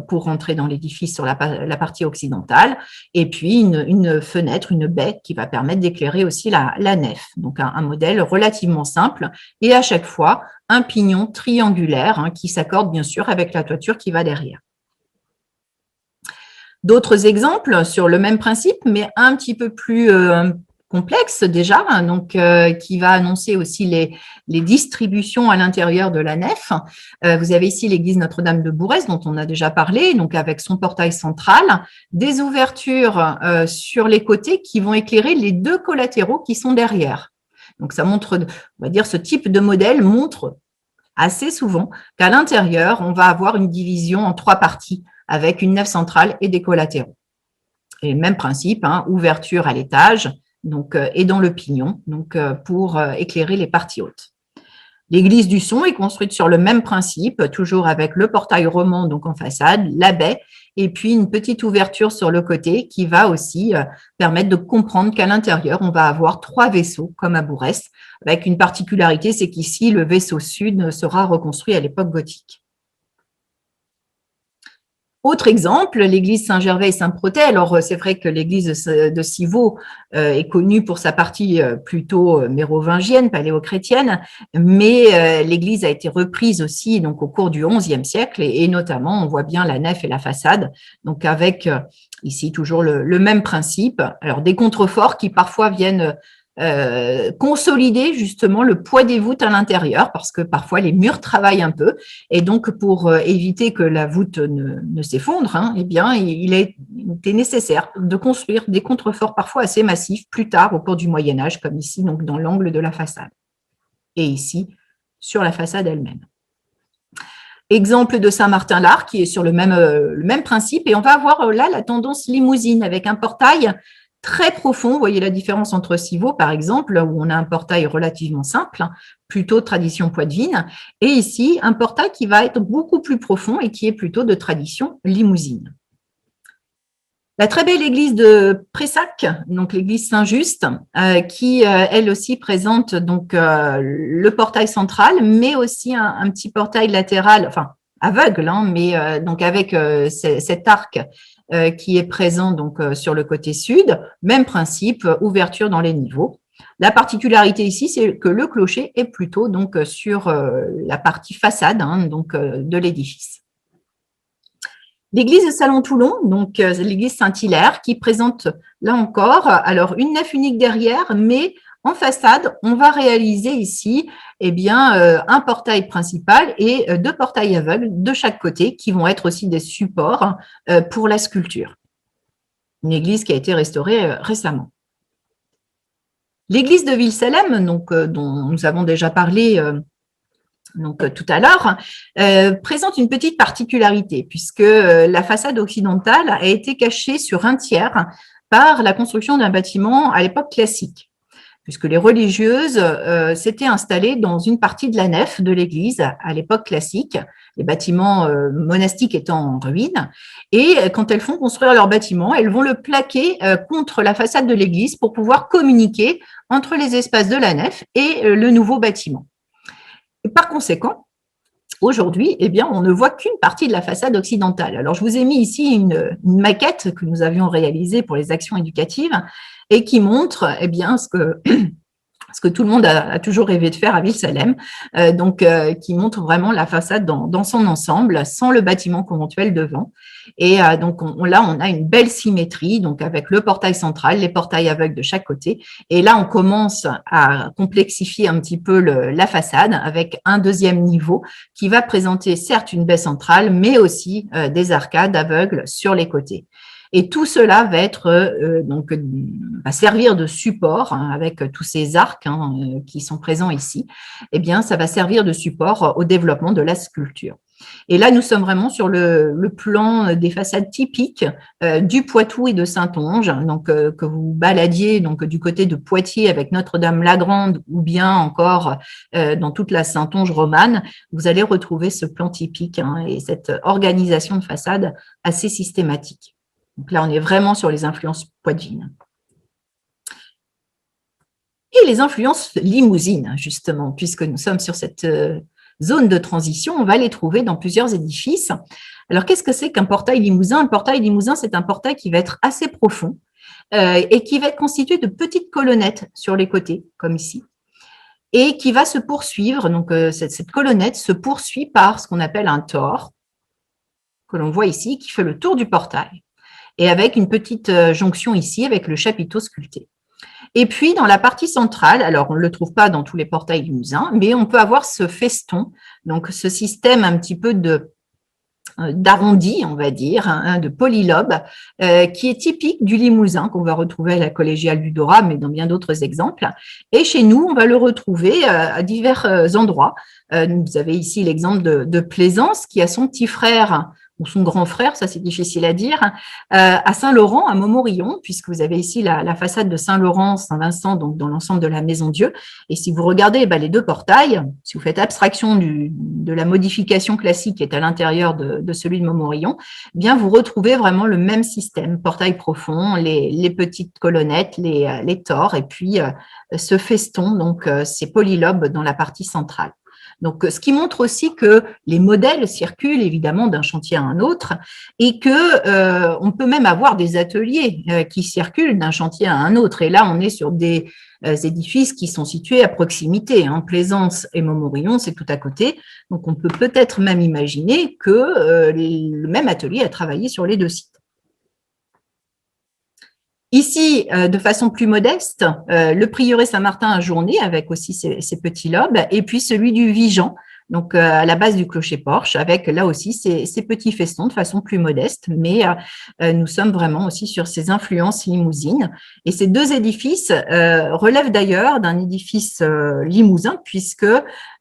pour rentrer dans l'édifice sur la partie occidentale, et puis une fenêtre, une baie qui va permettre d'éclairer aussi la nef. Donc un modèle relativement simple et à chaque fois un pignon triangulaire qui s'accorde bien sûr avec la toiture qui va derrière. D'autres exemples sur le même principe, mais un petit peu plus complexe déjà, qui va annoncer aussi les distributions à l'intérieur de la nef. Vous avez ici l'église Notre-Dame de Bourrès, dont on a déjà parlé, donc avec son portail central, des ouvertures sur les côtés qui vont éclairer les 2 collatéraux qui sont derrière. Donc ça montre, on va dire, ce type de modèle montre assez souvent qu'à l'intérieur, on va avoir une division en 3 parties avec une nef centrale et des collatéraux. Et même principe, ouverture à l'étage, et dans le pignon, pour éclairer les parties hautes. L'église du Son est construite sur le même principe, toujours avec le portail roman en façade, la baie, et puis une petite ouverture sur le côté qui va aussi permettre de comprendre qu'à l'intérieur, on va avoir 3 vaisseaux, comme à Bourrès, avec une particularité, c'est qu'ici, le vaisseau sud sera reconstruit à l'époque gothique. Autre exemple, l'église Saint-Gervais et Saint-Protais. Alors, c'est vrai que l'église de Civaux est connue pour sa partie plutôt mérovingienne, paléochrétienne, mais l'église a été reprise aussi au cours du XIe siècle et notamment, on voit bien la nef et la façade, donc avec ici toujours le même principe. Alors, des contreforts qui parfois viennent consolider justement le poids des voûtes à l'intérieur parce que parfois les murs travaillent un peu et donc pour éviter que la voûte ne s'effondre, il a été nécessaire de construire des contreforts parfois assez massifs plus tard au cours du Moyen-Âge, comme ici donc dans l'angle de la façade et ici sur la façade elle-même. Exemple de Saint-Martin-l'Art qui est sur le même principe et on va avoir là la tendance limousine avec un portail très profond. Vous voyez la différence entre Civaux, par exemple, où on a un portail relativement simple, plutôt tradition poitevine, et ici, un portail qui va être beaucoup plus profond et qui est plutôt de tradition limousine. La très belle église de Pressac, donc l'église Saint-Just, qui elle aussi présente le portail central, mais aussi un petit portail latéral, enfin aveugle, hein, mais donc avec cet arc qui est présent donc sur le côté sud, même principe, ouverture dans les niveaux. La particularité ici, c'est que le clocher est plutôt donc sur la partie façade, hein, donc de l'édifice. L'église de Salon-Toulon, donc l'église Saint-Hilaire, qui présente là encore alors une nef unique derrière, mais en façade, on va réaliser ici eh bien, un portail principal et deux portails aveugles de chaque côté qui vont être aussi des supports pour la sculpture. Une église qui a été restaurée récemment. L'église de Ville-Salem, donc, dont nous avons déjà parlé donc tout à l'heure, présente une petite particularité puisque la façade occidentale a été cachée sur un tiers par la construction d'un bâtiment à l'époque classique, puisque les religieuses s'étaient installées dans une partie de la nef de l'église à l'époque classique, les bâtiments monastiques étant en ruine, et quand elles font construire leur bâtiment, elles vont le plaquer contre la façade de l'église pour pouvoir communiquer entre les espaces de la nef et le nouveau bâtiment. Et par conséquent, aujourd'hui, eh bien, on ne voit qu'une partie de la façade occidentale. Alors, je vous ai mis ici une maquette que nous avions réalisée pour les actions éducatives et qui montre eh bien, ce que tout le monde a toujours rêvé de faire à Ville-Salem, qui montre vraiment la façade dans son ensemble, sans le bâtiment conventuel devant. Et donc là, on a une belle symétrie, donc avec le portail central, les portails aveugles de chaque côté. Et là, on commence à complexifier un petit peu la façade avec un deuxième niveau qui va présenter certes une baie centrale, mais aussi des arcades aveugles sur les côtés. Et tout cela va être va servir de support hein, avec tous ces arcs hein, qui sont présents ici. Eh bien, ça va servir de support au développement de la sculpture. Et là, nous sommes vraiment sur le plan des façades typiques du Poitou et de Saintonge, donc que vous baladiez donc du côté de Poitiers avec Notre-Dame-la-Grande ou bien encore dans toute la Saintonge romane, vous allez retrouver ce plan typique hein, et cette organisation de façade assez systématique. Donc là, on est vraiment sur les influences poitevines. Et les influences limousines, justement, puisque nous sommes sur cette zone de transition, on va les trouver dans plusieurs édifices. Alors, qu'est-ce que c'est qu'un portail limousin? Un portail limousin, c'est un portail qui va être assez profond et qui va être constitué de petites colonnettes sur les côtés, comme ici, et qui va se poursuivre. Donc, cette colonnette se poursuit par ce qu'on appelle un tore, que l'on voit ici, qui fait le tour du portail, et avec une petite jonction ici avec le chapiteau sculpté. Et puis, dans la partie centrale, alors on ne le trouve pas dans tous les portails limousins, mais on peut avoir ce feston, donc ce système un petit peu d'arrondi, on va dire, hein, de polylobe, qui est typique du Limousin, qu'on va retrouver à la collégiale du Dora, mais dans bien d'autres exemples. Et chez nous, on va le retrouver à divers endroits. Vous avez ici l'exemple de Plaisance, qui a son petit frère ou son grand frère, ça c'est difficile à dire, à Saint-Laurent, à Montmorillon, puisque vous avez ici la façade de Saint-Laurent, Saint-Vincent, donc dans l'ensemble de la Maison Dieu. Et si vous regardez les deux portails, si vous faites abstraction de la modification classique qui est à l'intérieur de celui de Montmorillon, eh bien vous retrouvez vraiment le même système, portail profond, les petites colonnettes, les tores, et puis ce feston, donc ces polylobes dans la partie centrale. Donc, ce qui montre aussi que les modèles circulent évidemment d'un chantier à un autre et que on peut même avoir des ateliers qui circulent d'un chantier à un autre. Et là, on est sur des édifices qui sont situés à proximité. Hein. Plaisance et Montmorillon, c'est tout à côté. Donc, on peut peut-être même imaginer que le même atelier a travaillé sur les deux sites. Ici, de façon plus modeste, le prieuré Saint-Martin à Journée, avec aussi ses petits lobes, et puis celui du Vigan, donc à la base du clocher-porche, avec là aussi ces petits festons de façon plus modeste, mais nous sommes vraiment aussi sur ces influences limousines. Et ces deux édifices relèvent d'ailleurs d'un édifice limousin, puisque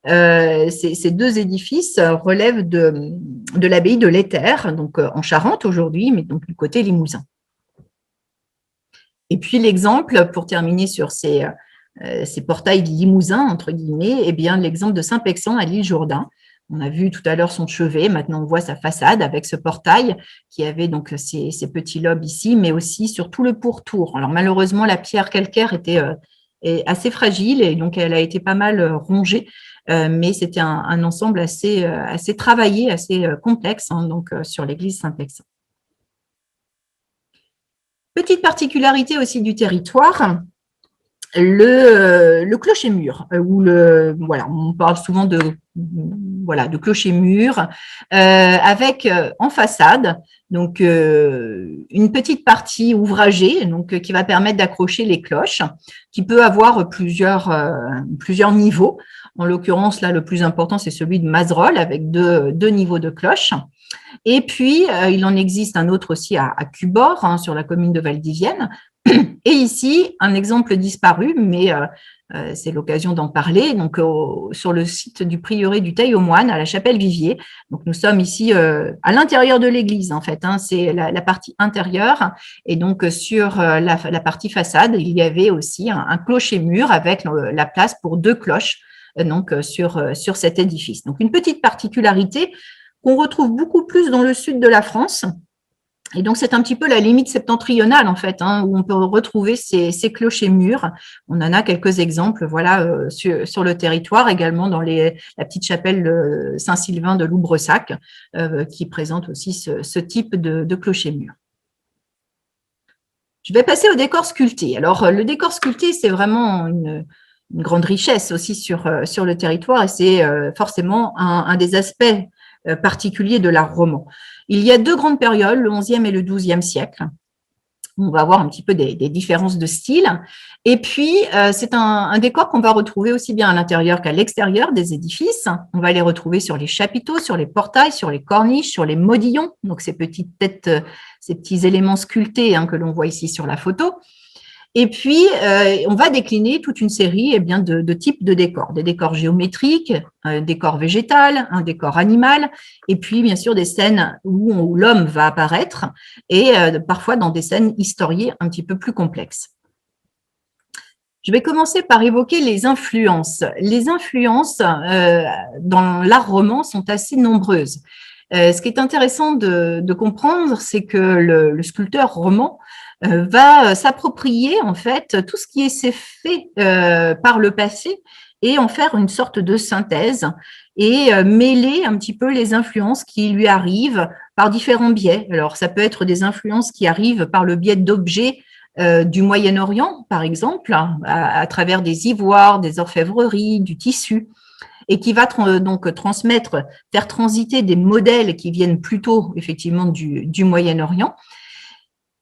ces deux édifices relèvent de l'abbaye de l'Éther, donc en Charente aujourd'hui, mais donc du côté limousin. Et puis l'exemple, pour terminer sur ces portails limousins, entre guillemets, eh bien l'exemple de Saint-Pexan à l'île Jourdain. On a vu tout à l'heure son chevet, maintenant on voit sa façade avec ce portail qui avait donc ces petits lobes ici, mais aussi sur tout le pourtour. Alors malheureusement, la pierre calcaire était est assez fragile et donc elle a été pas mal rongée, mais c'était un ensemble assez travaillé, assez complexe, hein, donc sur l'église Saint-Exupéry. Petite particularité aussi du territoire, le clocher-mur, voilà, on parle souvent de clocher-mur, avec en façade donc une petite partie ouvragée, donc qui va permettre d'accrocher les cloches, qui peut avoir plusieurs niveaux. En l'occurrence, là, le plus important, c'est celui de Mazerolles avec deux niveaux de cloches. Et puis, il en existe un autre aussi à Cubord, hein, sur la commune de Valdivienne. Et ici, un exemple disparu, mais c'est l'occasion d'en parler, donc sur le site du prieuré du Teil-aux-Moines, à la Chapelle-Vivier. Donc, nous sommes ici à l'intérieur de l'église, en fait, hein, c'est la partie intérieure. Et donc, sur la partie façade, il y avait aussi un clocher-mur avec la place pour 2 cloches donc, sur cet édifice. Donc, une petite particularité qu'on retrouve beaucoup plus dans le sud de la France. Et donc, c'est un petit peu la limite septentrionale, en fait, hein, où on peut retrouver ces clochers-murs. On en a quelques exemples, voilà, sur le territoire, également dans la petite chapelle Saint-Sylvain de Loubressac, qui présente aussi ce type de clocher-mur. Je vais passer au décor sculpté. Alors, le décor sculpté, c'est vraiment une grande richesse aussi sur le territoire, et c'est forcément un des aspects particuliers de l'art roman. Il y a 2 grandes périodes, le XIe et le XIIe siècle. On va voir un petit peu des différences de style. Et puis, c'est un décor qu'on va retrouver aussi bien à l'intérieur qu'à l'extérieur des édifices. On va les retrouver sur les chapiteaux, sur les portails, sur les corniches, sur les modillons, donc ces petites têtes, ces petits éléments sculptés, hein, que l'on voit ici sur la photo. Et puis, on va décliner toute une série de types de décors. Des décors géométriques, un décor végétal, un décor animal, et puis bien sûr des scènes où l'homme va apparaître, et parfois dans des scènes historiées un petit peu plus complexes. Je vais commencer par évoquer les influences. Les influences dans l'art roman sont assez nombreuses. Ce qui est intéressant de comprendre, c'est que le sculpteur roman va s'approprier en fait tout ce qui s'est fait par le passé et en faire une sorte de synthèse et mêler un petit peu les influences qui lui arrivent par différents biais. Alors, ça peut être des influences qui arrivent par le biais d'objets du Moyen-Orient, par exemple, à travers des ivoires, des orfèvreries, du tissu, et qui va donc transmettre, faire transiter des modèles qui viennent plutôt effectivement du Moyen-Orient.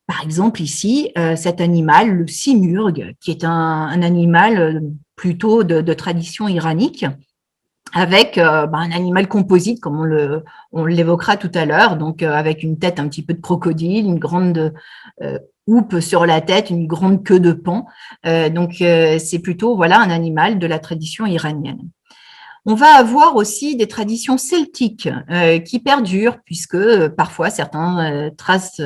Par exemple, ici, cet animal, le simurgh, qui est un animal plutôt de tradition iranique, avec un animal composite, comme on l'évoquera tout à l'heure, donc avec une tête un petit peu de crocodile, une grande houppe sur la tête, une grande queue de paon. Donc, c'est plutôt voilà, un animal de la tradition iranienne. On va avoir aussi des traditions celtiques qui perdurent, puisque parfois certaines traces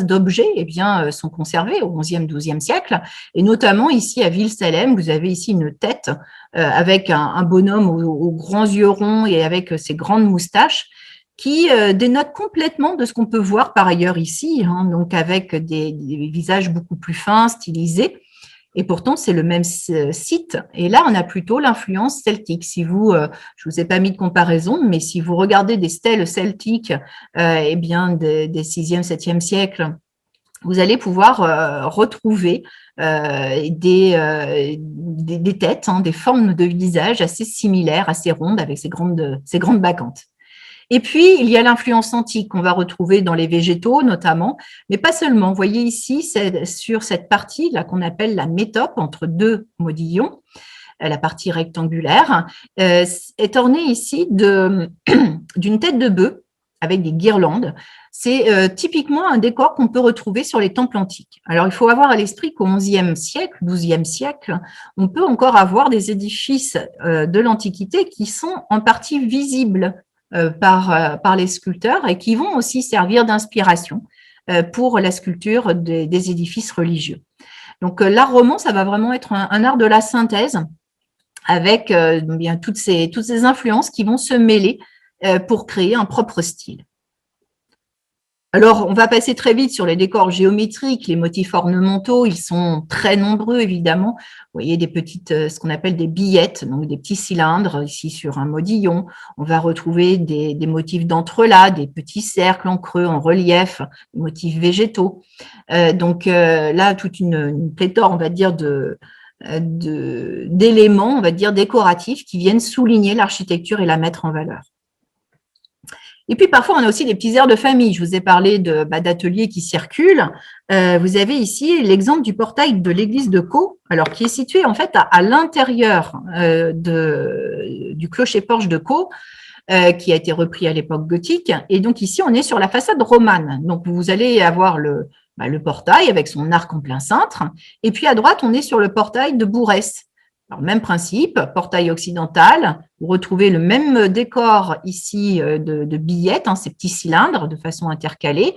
d'objets sont conservées au XIe, XIIe siècle, et notamment ici à Ville-Salem, vous avez ici une tête avec un bonhomme aux grands yeux ronds et avec ses grandes moustaches, qui dénote complètement de ce qu'on peut voir par ailleurs ici, hein, donc avec des visages beaucoup plus fins, stylisés. Et pourtant, c'est le même site. Et là, on a plutôt l'influence celtique. Si vous, je vous ai pas mis de comparaison, mais si vous regardez des stèles celtiques, des 6e, 7e siècles, vous allez pouvoir retrouver des têtes, hein, des formes de visage assez similaires, assez rondes, avec ces grandes bacchantes. Et puis, il y a l'influence antique qu'on va retrouver dans les végétaux notamment, mais pas seulement. Vous voyez ici, c'est sur cette partie là qu'on appelle la métope, entre 2 modillons, la partie rectangulaire, est ornée ici d'une tête de bœuf avec des guirlandes. C'est typiquement un décor qu'on peut retrouver sur les temples antiques. Alors, il faut avoir à l'esprit qu'au XIe siècle, XIIe siècle, on peut encore avoir des édifices de l'Antiquité qui sont en partie visibles par les sculpteurs et qui vont aussi servir d'inspiration pour la sculpture des édifices religieux. Donc, l'art roman, ça va vraiment être un art de la synthèse avec toutes ces influences qui vont se mêler pour créer un propre style. Alors, on va passer très vite sur les décors géométriques, les motifs ornementaux, ils sont très nombreux évidemment. Vous voyez des petites, ce qu'on appelle des billettes, donc des petits cylindres ici sur un modillon. On va retrouver des motifs d'entrelacs, des petits cercles en creux, en relief, des motifs végétaux. Là, toute une pléthore, on va dire, d'éléments, on va dire, décoratifs qui viennent souligner l'architecture et la mettre en valeur. Et puis, parfois, on a aussi des petits airs de famille. Je vous ai parlé d'ateliers qui circulent. Vous avez ici l'exemple du portail de l'église de Caux, alors qui est situé en fait à l'intérieur du clocher-porche de Caux, qui a été repris à l'époque gothique. Et donc, ici, on est sur la façade romane. Donc, vous allez avoir le portail avec son arc en plein cintre. Et puis, à droite, on est sur le portail de Bourrès. Alors, même principe, portail occidental, vous retrouvez le même décor ici de billettes, ces petits cylindres de façon intercalée,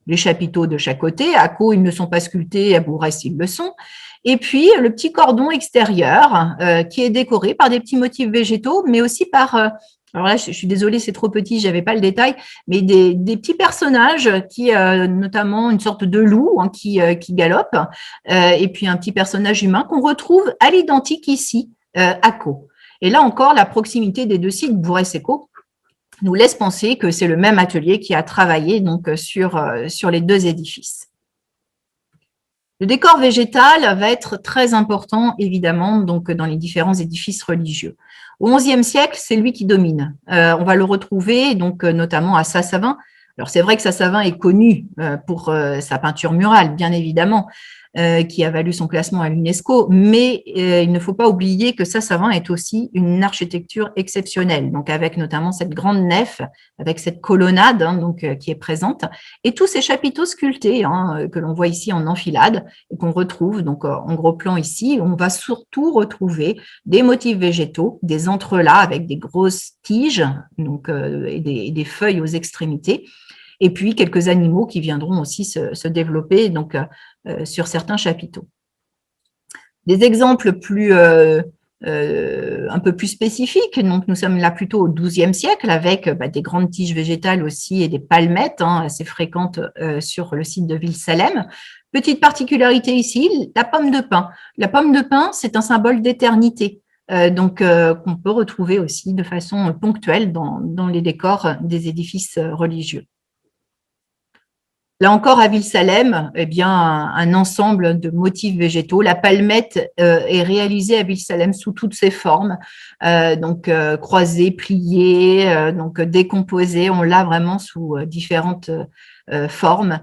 les chapiteaux de chaque côté. À Caux, ils ne sont pas sculptés, à Bourrès, ils le sont. Et puis, le petit cordon extérieur qui est décoré par des petits motifs végétaux, mais aussi par… alors là, je suis désolée, c'est trop petit, je n'avais pas le détail, mais des petits personnages qui, notamment une sorte de loup qui galope, et puis un petit personnage humain qu'on retrouve à l'identique ici, à Caux. Et là encore, la proximité des deux sites, Bourrès et Caux, nous laisse penser que c'est le même atelier qui a travaillé donc sur les deux édifices. Le décor végétal va être très important, évidemment, donc dans les différents édifices religieux. Au XIe siècle, c'est lui qui domine. On va le retrouver donc notamment à Sassavin. Alors, c'est vrai que Sassavin est connu pour sa peinture murale, bien évidemment, qui a valu son classement à l'UNESCO, mais il ne faut pas oublier que Sassavin est aussi une architecture exceptionnelle, donc avec notamment cette grande nef, avec cette colonnade qui est présente, et tous ces chapiteaux sculptés que l'on voit ici en enfilade et qu'on retrouve donc en gros plan ici. On va surtout retrouver des motifs végétaux, des entrelacs avec des grosses tiges et des feuilles aux extrémités, et puis quelques animaux qui viendront aussi se développer sur certains chapiteaux. Des exemples un peu plus spécifiques, donc nous sommes là plutôt au XIIe siècle avec des grandes tiges végétales aussi et des palmettes assez fréquentes sur le site de Ville-Salem. Petite particularité ici, la pomme de pin. La pomme de pin, c'est un symbole d'éternité. Qu'on peut retrouver aussi de façon ponctuelle dans les décors des édifices religieux. Là encore, à Ville-Salem, un ensemble de motifs végétaux. La palmette est réalisée à Ville-Salem sous toutes ses formes, croisée, pliée, décomposée. On l'a vraiment sous différentes formes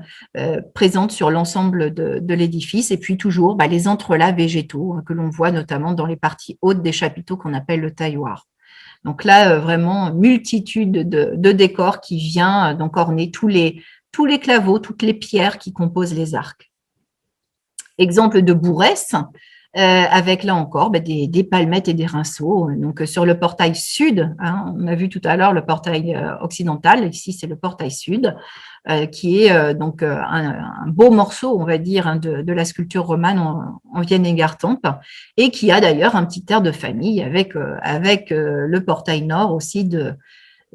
présentes sur l'ensemble de l'édifice. Et puis toujours les entrelacs végétaux que l'on voit notamment dans les parties hautes des chapiteaux qu'on appelle le tailloir. Donc là, vraiment, multitude de décors qui vient orner tous les claveaux, toutes les pierres qui composent les arcs. Exemple de Bourrès, avec là encore des palmettes et des rinceaux. Donc sur le portail sud, on a vu tout à l'heure le portail occidental, ici c'est le portail sud, qui est un beau morceau, on va dire, de la sculpture romane en Vienne Égartempe, et qui a d'ailleurs un petit air de famille avec le portail nord aussi de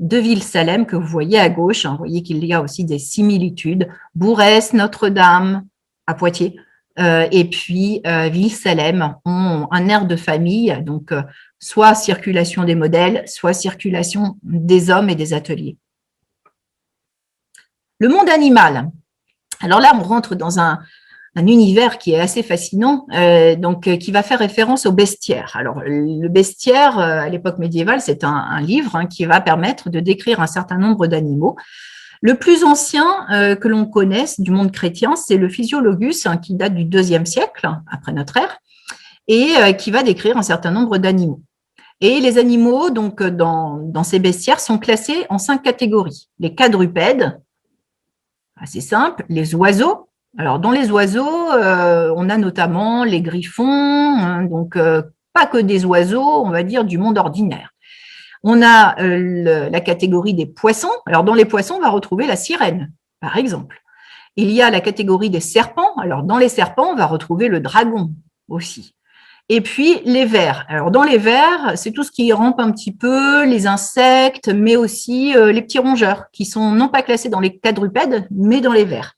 Ville-Salem que vous voyez à gauche. Vous voyez qu'il y a aussi des similitudes. Bourrès, Notre-Dame, à Poitiers, et puis Ville-Salem ont un air de famille, donc soit circulation des modèles, soit circulation des hommes et des ateliers. Le monde animal. Alors là, on rentre dans un univers qui est assez fascinant, qui va faire référence au bestiaire. Alors, le bestiaire, à l'époque médiévale, c'est un livre qui va permettre de décrire un certain nombre d'animaux. Le plus ancien que l'on connaisse du monde chrétien, c'est le Physiologus, qui date du IIe siècle, après notre ère, et qui va décrire un certain nombre d'animaux. Et les animaux, donc, dans ces bestiaires, sont classés en 5 catégories. Les quadrupèdes, assez simple, les oiseaux. Alors, dans les oiseaux, on a notamment les griffons, pas que des oiseaux, on va dire, du monde ordinaire. On a la catégorie des poissons. Alors, dans les poissons, on va retrouver la sirène, par exemple. Il y a la catégorie des serpents. Alors, dans les serpents, on va retrouver le dragon aussi. Et puis, les vers. Alors, dans les vers, c'est tout ce qui rampe un petit peu, les insectes, mais aussi les petits rongeurs, qui sont non pas classés dans les quadrupèdes, mais dans les vers.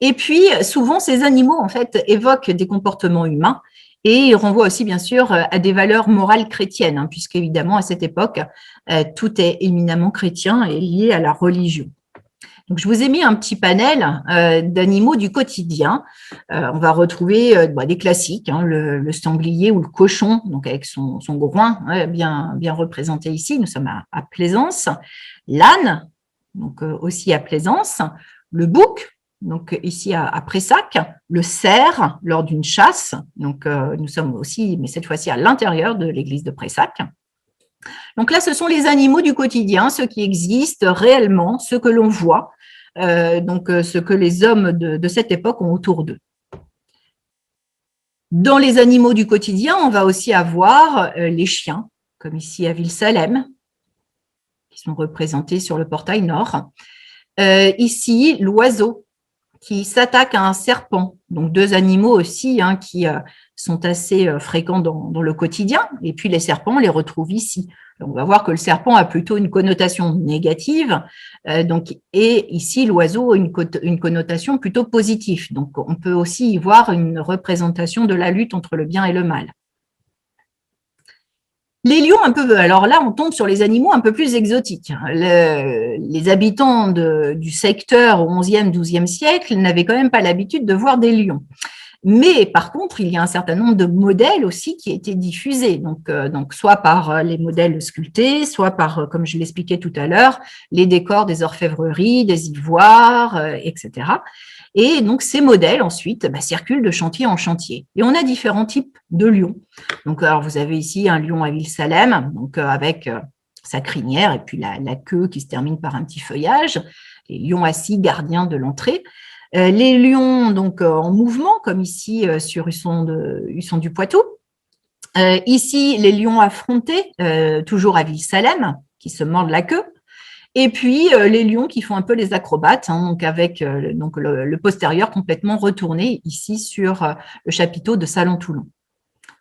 Et puis, souvent, ces animaux, en fait, évoquent des comportements humains et ils renvoient aussi, bien sûr, à des valeurs morales chrétiennes, hein, puisqu'évidemment, à cette époque, tout est éminemment chrétien et lié à la religion. Donc, je vous ai mis un petit panel d'animaux du quotidien. On va retrouver des classiques, hein, le sanglier ou le cochon, donc avec son groin bien représenté ici. Nous sommes à Plaisance. L'âne, donc aussi à Plaisance. Le bouc, donc ici à Prayssac. Le cerf lors d'une chasse. Donc, nous sommes aussi, mais cette fois-ci à l'intérieur de l'église de Prayssac. Donc là, ce sont les animaux du quotidien, ceux qui existent réellement, ceux que l'on voit, ce que les hommes de cette époque ont autour d'eux. Dans les animaux du quotidien, on va aussi avoir les chiens, comme ici à Ville-Salem, qui sont représentés sur le portail nord. Ici, l'oiseau qui s'attaque à un serpent. Donc, deux animaux aussi qui sont assez fréquents dans le quotidien. Et puis, les serpents, on les retrouve ici. Donc, on va voir que le serpent a plutôt une connotation négative. Et ici, l'oiseau a une connotation plutôt positive. Donc, on peut aussi y voir une représentation de la lutte entre le bien et le mal. Les lions, alors là, on tombe sur les animaux un peu plus exotiques. Les habitants du secteur au XIe, XIIe siècle n'avaient quand même pas l'habitude de voir des lions. Mais par contre, il y a un certain nombre de modèles aussi qui étaient diffusés, donc soit par les modèles sculptés, soit par, comme je l'expliquais tout à l'heure, les décors des orfèvreries, des ivoires, etc. Et donc, ces modèles, ensuite, circulent de chantier en chantier. Et on a différents types de lions. Donc, alors, vous avez ici un lion à Ville-Salem, donc avec sa crinière et puis la queue qui se termine par un petit feuillage. Les lions assis, gardiens de l'entrée. Les lions donc en mouvement, comme ici sur Husson du Poitou. Ici, les lions affrontés, toujours à Ville-Salem, qui se mordent la queue. Et puis, les lions qui font un peu les acrobates, donc avec le postérieur complètement retourné ici sur le chapiteau de Salon-Toulon.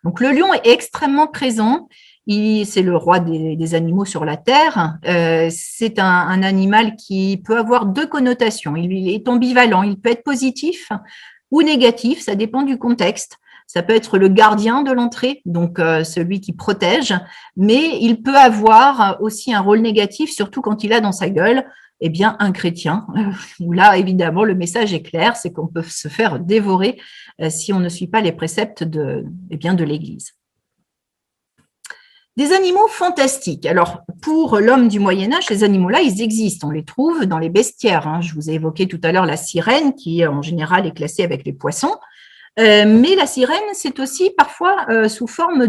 Donc, le lion est extrêmement présent. C'est le roi des animaux sur la terre. C'est un animal qui peut avoir deux connotations. Il est ambivalent. Il peut être positif ou négatif. Ça dépend du contexte. Ça peut être le gardien de l'entrée, donc celui qui protège, mais il peut avoir aussi un rôle négatif, surtout quand il a dans sa gueule un chrétien, où là, évidemment, le message est clair, c'est qu'on peut se faire dévorer si on ne suit pas les préceptes de l'Église. Des animaux fantastiques. Alors, pour l'homme du Moyen-Âge, ces animaux-là, ils existent. On les trouve dans les bestiaires. Je vous ai évoqué tout à l'heure la sirène, qui en général est classée avec les poissons. Mais la sirène, c'est aussi parfois sous forme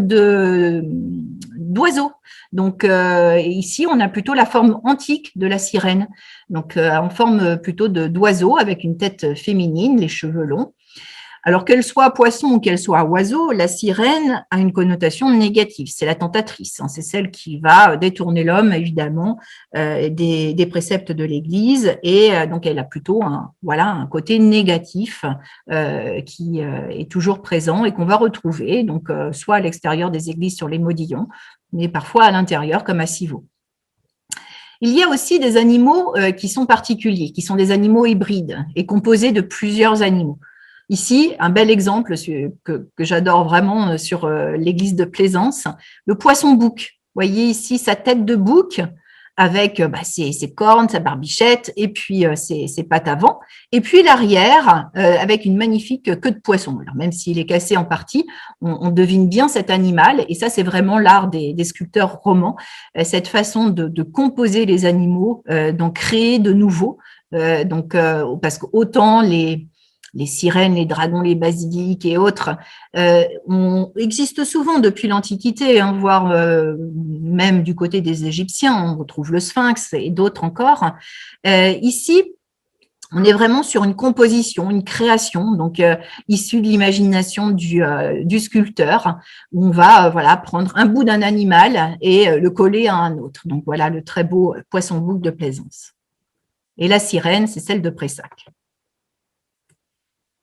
d'oiseau. Donc, ici, on a plutôt la forme antique de la sirène, donc en forme plutôt d'oiseau avec une tête féminine, les cheveux longs. Alors qu'elle soit poisson ou qu'elle soit oiseau, la sirène a une connotation négative. C'est la tentatrice, c'est celle qui va détourner l'homme, évidemment, des préceptes de l'Église. Et donc, elle a plutôt un côté négatif qui est toujours présent et qu'on va retrouver, donc soit à l'extérieur des églises sur les modillons, mais parfois à l'intérieur, comme à Civaux. Il y a aussi des animaux qui sont particuliers, qui sont des animaux hybrides et composés de plusieurs animaux. Ici, un bel exemple que j'adore vraiment sur l'église de Plaisance, le poisson-bouc. Vous voyez ici sa tête de bouc avec ses cornes, sa barbichette et puis ses pattes avant. Et puis l'arrière avec une magnifique queue de poisson. Alors, même s'il est cassé en partie, on devine bien cet animal. Et ça, c'est vraiment l'art des sculpteurs romans, cette façon de composer les animaux, d'en créer de nouveaux. Parce qu'autant les sirènes, les dragons, les basiliques et autres existent souvent depuis l'Antiquité, voire même du côté des Égyptiens. On retrouve le Sphinx et d'autres encore. Ici, on est vraiment sur une composition, une création, donc issue de l'imagination du sculpteur, où on va prendre un bout d'un animal et le coller à un autre. Donc voilà le très beau poisson-bouc de Plaisance. Et la sirène, c'est celle de Prayssac.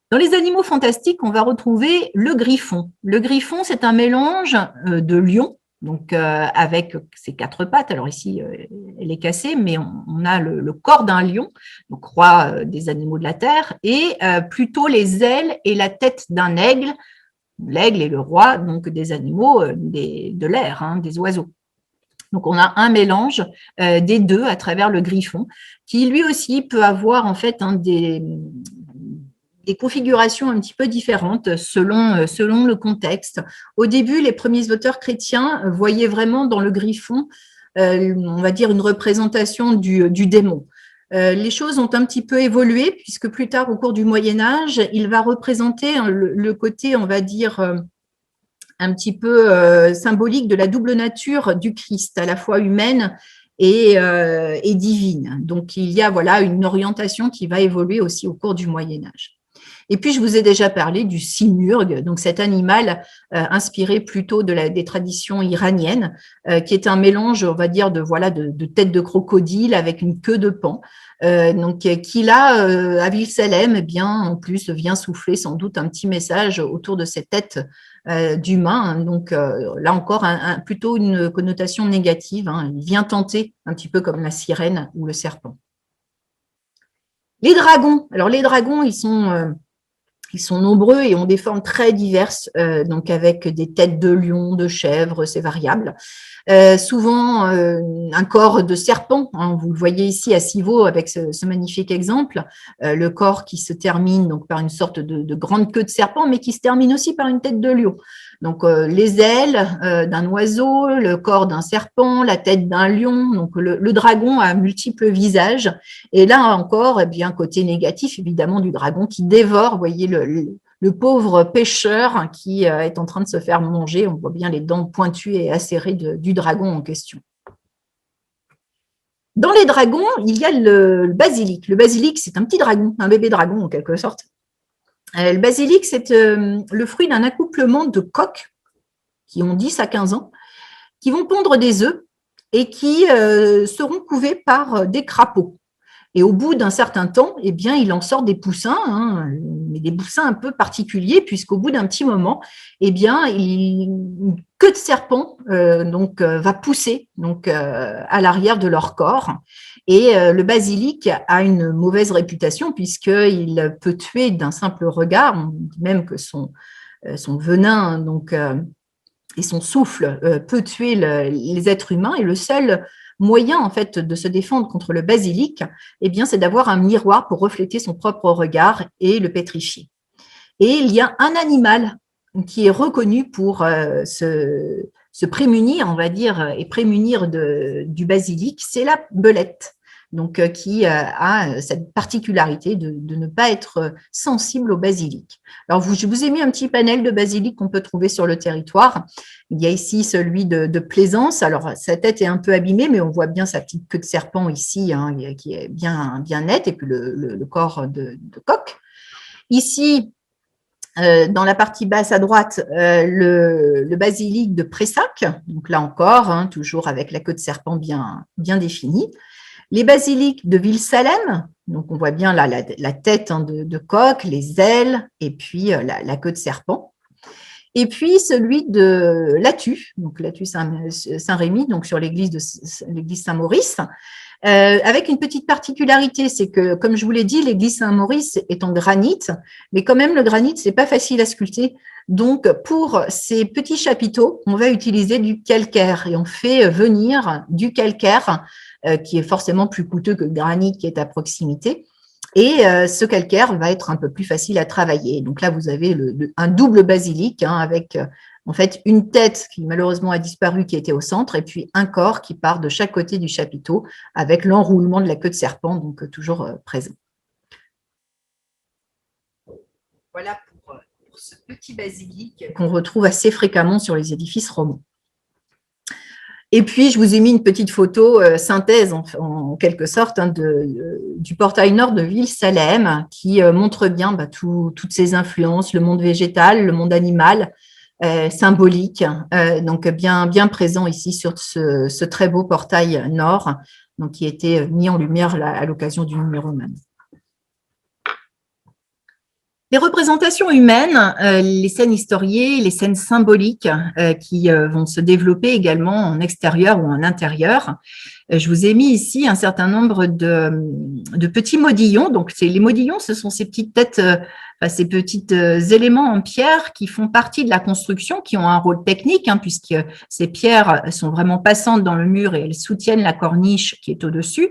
Dans les animaux fantastiques, on va retrouver le griffon. Le griffon, c'est un mélange de lion, donc avec ses quatre pattes. Alors ici, elle est cassée, mais on a le corps d'un lion, donc roi des animaux de la terre, et plutôt les ailes et la tête d'un aigle. L'aigle est le roi donc des animaux de l'air, hein, des oiseaux. Donc, on a un mélange des deux à travers le griffon, qui lui aussi peut avoir en fait des configurations un petit peu différentes selon le contexte. Au début, les premiers auteurs chrétiens voyaient vraiment dans le griffon, on va dire, une représentation du démon. Les choses ont un petit peu évolué, puisque plus tard, au cours du Moyen-Âge, il va représenter le côté, on va dire, un petit peu symbolique de la double nature du Christ, à la fois humaine et divine. Donc, il y a voilà, une orientation qui va évoluer aussi au cours du Moyen-Âge. Et puis, je vous ai déjà parlé du simurghe, donc cet animal inspiré plutôt des traditions iraniennes, qui est un mélange, on va dire, de tête de crocodile avec une queue de paon. Donc, qui là, à Ville-Salem, eh bien, en plus, vient souffler sans doute un petit message autour de cette tête d'humain. Donc, là encore, plutôt une connotation négative. Hein. Il vient tenter, un petit peu comme la sirène ou le serpent. Les dragons. Alors, les dragons, ils sont nombreux et ont des formes très diverses, donc avec des têtes de lion, de chèvre, c'est variable. Souvent, un corps de serpent, hein, vous le voyez ici à Civaux avec ce magnifique exemple, le corps qui se termine donc par une sorte de grande queue de serpent, mais qui se termine aussi par une tête de lion. Donc, les ailes d'un oiseau, le corps d'un serpent, la tête d'un lion. Donc, le dragon a multiples visages. Et là encore, eh bien, côté négatif, évidemment, du dragon qui dévore, vous voyez, le pauvre pêcheur qui est en train de se faire manger. On voit bien les dents pointues et acérées du dragon en question. Dans les dragons, il y a le basilic. Le basilic, c'est un petit dragon, un bébé dragon en quelque sorte. Le basilic, c'est le fruit d'un accouplement de coqs qui ont 10 à 15 ans, qui vont pondre des œufs et qui seront couvés par des crapauds. Et au bout d'un certain temps, eh bien, il en sort des poussins, hein, mais des poussins un peu particuliers, puisqu'au bout d'un petit moment, eh bien, une queue de serpent va pousser à l'arrière de leur corps. Et le basilic a une mauvaise réputation, puisqu'il peut tuer d'un simple regard, on dit même que son venin et son souffle peut tuer les êtres humains. Et le seul moyen en fait de se défendre contre le basilic, eh bien, c'est d'avoir un miroir pour refléter son propre regard et le pétrifier. Et il y a un animal qui est reconnu pour se prémunir, on va dire, et prémunir du basilic, c'est la belette. Donc, qui a cette particularité de ne pas être sensible au basilic. Alors, je vous ai mis un petit panel de basilic qu'on peut trouver sur le territoire. Il y a ici celui de Plaisance. Alors, sa tête est un peu abîmée, mais on voit bien sa petite queue de serpent ici, hein, qui est bien nette, et puis le corps de coq. Ici, dans la partie basse à droite, le basilic de Pressac. Donc là encore, hein, toujours avec la queue de serpent bien définie. Les basiliques de Ville-Salem, donc on voit bien là la tête hein, de coq, les ailes et puis la queue de serpent. Et puis celui de Lathu, donc Lathu Saint-Rémy, donc sur l'église Saint-Maurice, avec une petite particularité, c'est que, comme je vous l'ai dit, l'église Saint-Maurice est en granit, mais quand même, le granit, c'est pas facile à sculpter. Donc, pour ces petits chapiteaux, on va utiliser du calcaire et on fait venir du calcaire qui est forcément plus coûteux que le granit qui est à proximité. Et ce calcaire va être un peu plus facile à travailler. Donc là, vous avez un double basilic hein, avec en fait une tête qui malheureusement a disparu, qui était au centre, et puis un corps qui part de chaque côté du chapiteau avec l'enroulement de la queue de serpent, donc toujours présent. Voilà pour ce petit basilic qu'on retrouve assez fréquemment sur les édifices romans. Et puis, je vous ai mis une petite photo synthèse, en quelque sorte, hein, du portail nord de Ville-Salem, qui montre bien toutes ces influences, le monde végétal, le monde animal, symbolique, donc bien présent ici sur ce très beau portail nord, donc qui a été mis en lumière à l'occasion du numéro même. Les représentations humaines, les scènes historiées, les scènes symboliques qui vont se développer également en extérieur ou en intérieur. Je vous ai mis ici un certain nombre de petits modillons. Donc, les modillons, ce sont ces petites têtes, ces petits éléments en pierre qui font partie de la construction, qui ont un rôle technique, puisque ces pierres sont vraiment passantes dans le mur et elles soutiennent la corniche qui est au-dessus.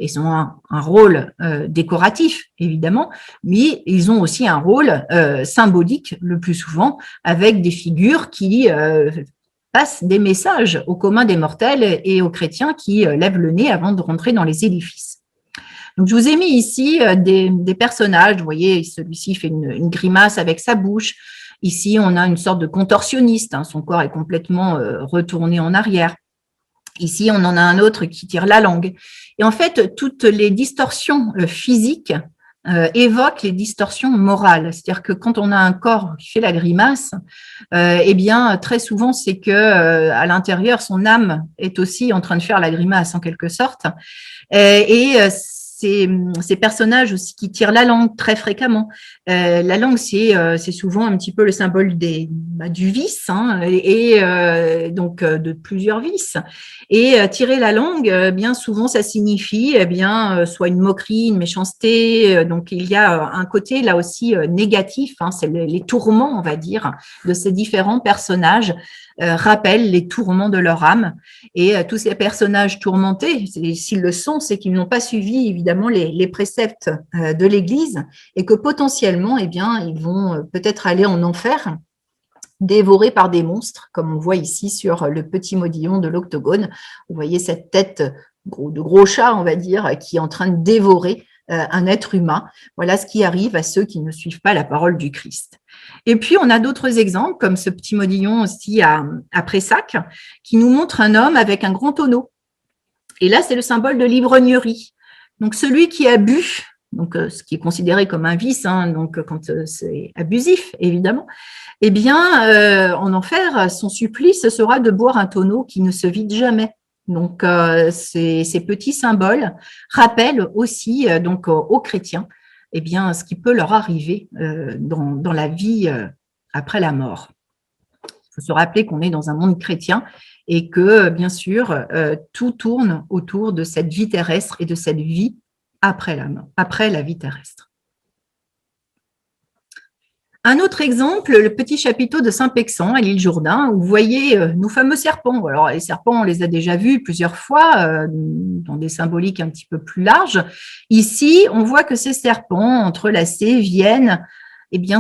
Ils ont un rôle décoratif, évidemment, mais ils ont aussi un rôle symbolique le plus souvent, avec des figures qui passent des messages au commun des mortels et aux chrétiens qui lèvent le nez avant de rentrer dans les édifices. Donc, je vous ai mis ici des personnages. Vous voyez, celui-ci fait une grimace avec sa bouche. Ici, on a une sorte de contorsionniste. Son corps est complètement retourné en arrière. Ici, on en a un autre qui tire la langue. Et en fait, toutes les distorsions physiques évoquent les distorsions morales. C'est-à-dire que quand on a un corps qui fait la grimace, eh bien, très souvent, c'est que à l'intérieur, son âme est aussi en train de faire la grimace en quelque sorte. Ces personnages aussi qui tirent la langue très fréquemment. La langue, c'est souvent un petit peu le symbole du vice, donc de plusieurs vices. Et tirer la langue, bien souvent, ça signifie soit une moquerie, une méchanceté. Donc, il y a un côté là aussi négatif. C'est les tourments, on va dire, de ces différents personnages rappellent les tourments de leur âme. Et tous ces personnages tourmentés, s'ils le sont, c'est qu'ils n'ont pas suivi évidemment les préceptes de l'Église et que potentiellement, ils vont peut-être aller en enfer, dévorés par des monstres, comme on voit ici sur le petit modillon de l'octogone. Vous voyez cette tête de gros chat, on va dire, qui est en train de dévorer un être humain. Voilà ce qui arrive à ceux qui ne suivent pas la parole du Christ. Et puis, on a d'autres exemples, comme ce petit modillon aussi à Pressac, qui nous montre un homme avec un grand tonneau. Et là, c'est le symbole de l'ivrognerie. Donc, celui qui a bu, donc ce qui est considéré comme un vice, donc quand c'est abusif, évidemment, en enfer, son supplice sera de boire un tonneau qui ne se vide jamais. Donc, ces petits symboles rappellent aussi donc aux chrétiens ce qui peut leur arriver dans la vie après la mort. Il faut se rappeler qu'on est dans un monde chrétien et que, bien sûr, tout tourne autour de cette vie terrestre et de cette vie après la mort, après la vie terrestre. Un autre exemple, le petit chapiteau de Saint-Pexan à l'île Jourdain, où vous voyez nos fameux serpents. Alors, les serpents, on les a déjà vus plusieurs fois dans des symboliques un petit peu plus larges. Ici, on voit que ces serpents, entrelacés, viennent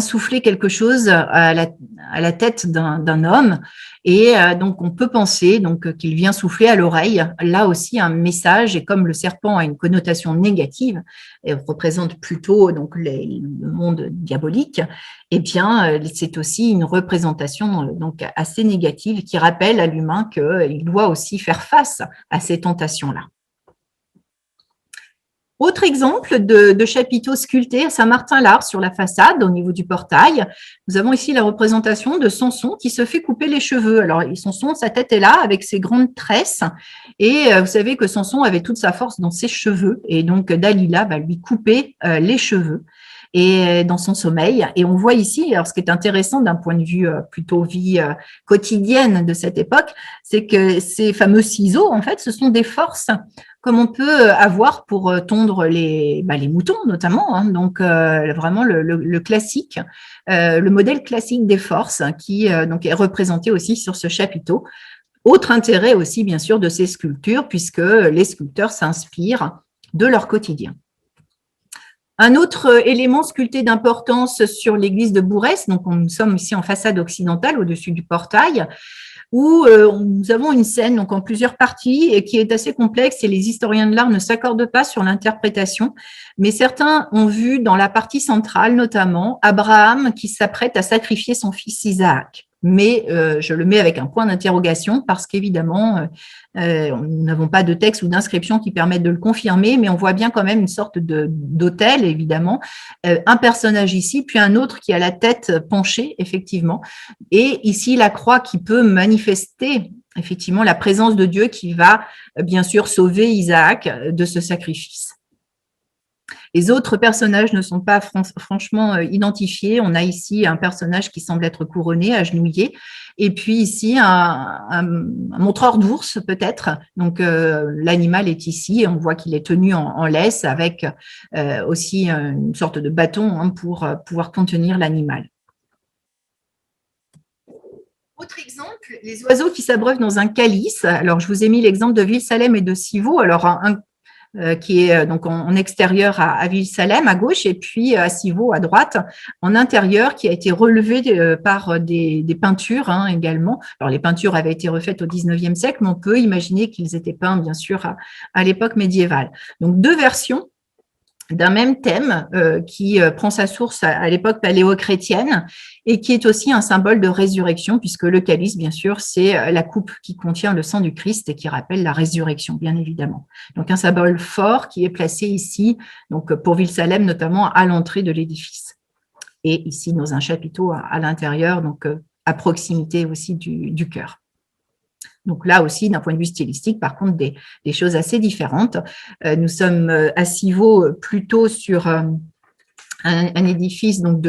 souffler quelque chose à la tête d'un homme. Et donc, on peut penser qu'il vient souffler à l'oreille. Là aussi, un message, et comme le serpent a une connotation négative, et représente plutôt donc le monde diabolique, c'est aussi une représentation donc assez négative qui rappelle à l'humain qu'il doit aussi faire face à ces tentations-là. Autre exemple de chapiteau sculpté à Saint-Martin-l'Ars sur la façade, au niveau du portail. Nous avons ici la représentation de Samson qui se fait couper les cheveux. Alors, Samson, sa tête est là avec ses grandes tresses. Et vous savez que Samson avait toute sa force dans ses cheveux. Et donc, Dalila va lui couper les cheveux et dans son sommeil. Et on voit ici, alors ce qui est intéressant d'un point de vue plutôt vie quotidienne de cette époque, c'est que ces fameux ciseaux, en fait, ce sont des forces comme on peut avoir pour tondre les moutons notamment, donc vraiment le classique, le modèle classique des forces qui donc est représenté aussi sur ce chapiteau. Autre intérêt aussi bien sûr de ces sculptures puisque les sculpteurs s'inspirent de leur quotidien. Un autre élément sculpté d'importance sur l'église de Bourrès, donc nous sommes ici en façade occidentale au-dessus du portail, où nous avons une scène donc en plusieurs parties et qui est assez complexe et les historiens de l'art ne s'accordent pas sur l'interprétation, mais certains ont vu dans la partie centrale notamment Abraham qui s'apprête à sacrifier son fils Isaac. Mais je le mets avec un point d'interrogation parce qu'évidemment, nous n'avons pas de texte ou d'inscription qui permettent de le confirmer, mais on voit bien quand même une sorte d'autel, évidemment, un personnage ici, puis un autre qui a la tête penchée, effectivement, et ici la croix qui peut manifester effectivement la présence de Dieu qui va bien sûr sauver Isaac de ce sacrifice. Les autres personnages ne sont pas franchement identifiés. On a ici un personnage qui semble être couronné, agenouillé, et puis ici un montreur d'ours peut-être. Donc l'animal est ici, on voit qu'il est tenu en laisse avec aussi une sorte de bâton hein, pour pouvoir contenir l'animal. Autre exemple, les oiseaux qui s'abreuvent dans un calice. Alors, je vous ai mis l'exemple de Ville-Salem et de Civaux. Alors, qui est donc en extérieur à Ville-Salem à gauche et puis à Civaux à droite, en intérieur, qui a été relevé par des peintures hein, également. Alors, les peintures avaient été refaites au 19e siècle, mais on peut imaginer qu'ils étaient peints, bien sûr, à l'époque médiévale. Donc, deux versions d'un même thème qui prend sa source à l'époque paléo-chrétienne et qui est aussi un symbole de résurrection, puisque le calice, bien sûr, c'est la coupe qui contient le sang du Christ et qui rappelle la résurrection, bien évidemment. Donc, un symbole fort qui est placé ici, donc pour Ville-Salem, notamment à l'entrée de l'édifice. Et ici, dans un chapiteau à l'intérieur, donc à proximité aussi du chœur. Donc là aussi, d'un point de vue stylistique, par contre, des choses assez différentes. Nous sommes à Civaux plutôt sur un édifice donc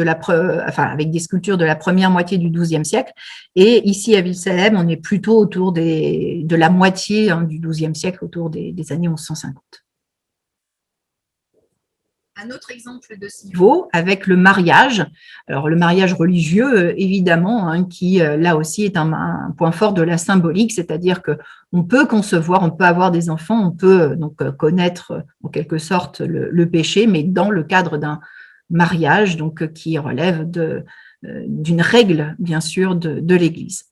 avec des sculptures de la première moitié du XIIe siècle. Et ici, à Ville-Salem, on est plutôt autour de la moitié hein, du XIIe siècle, autour des années 1150. Un autre exemple de Civaux avec le mariage. Alors, le mariage religieux, évidemment, hein, qui là aussi est un point fort de la symbolique, c'est-à-dire qu'on peut concevoir, on peut avoir des enfants, on peut donc connaître en quelque sorte le péché, mais dans le cadre d'un mariage donc, qui relève d'une règle, bien sûr, de l'Église.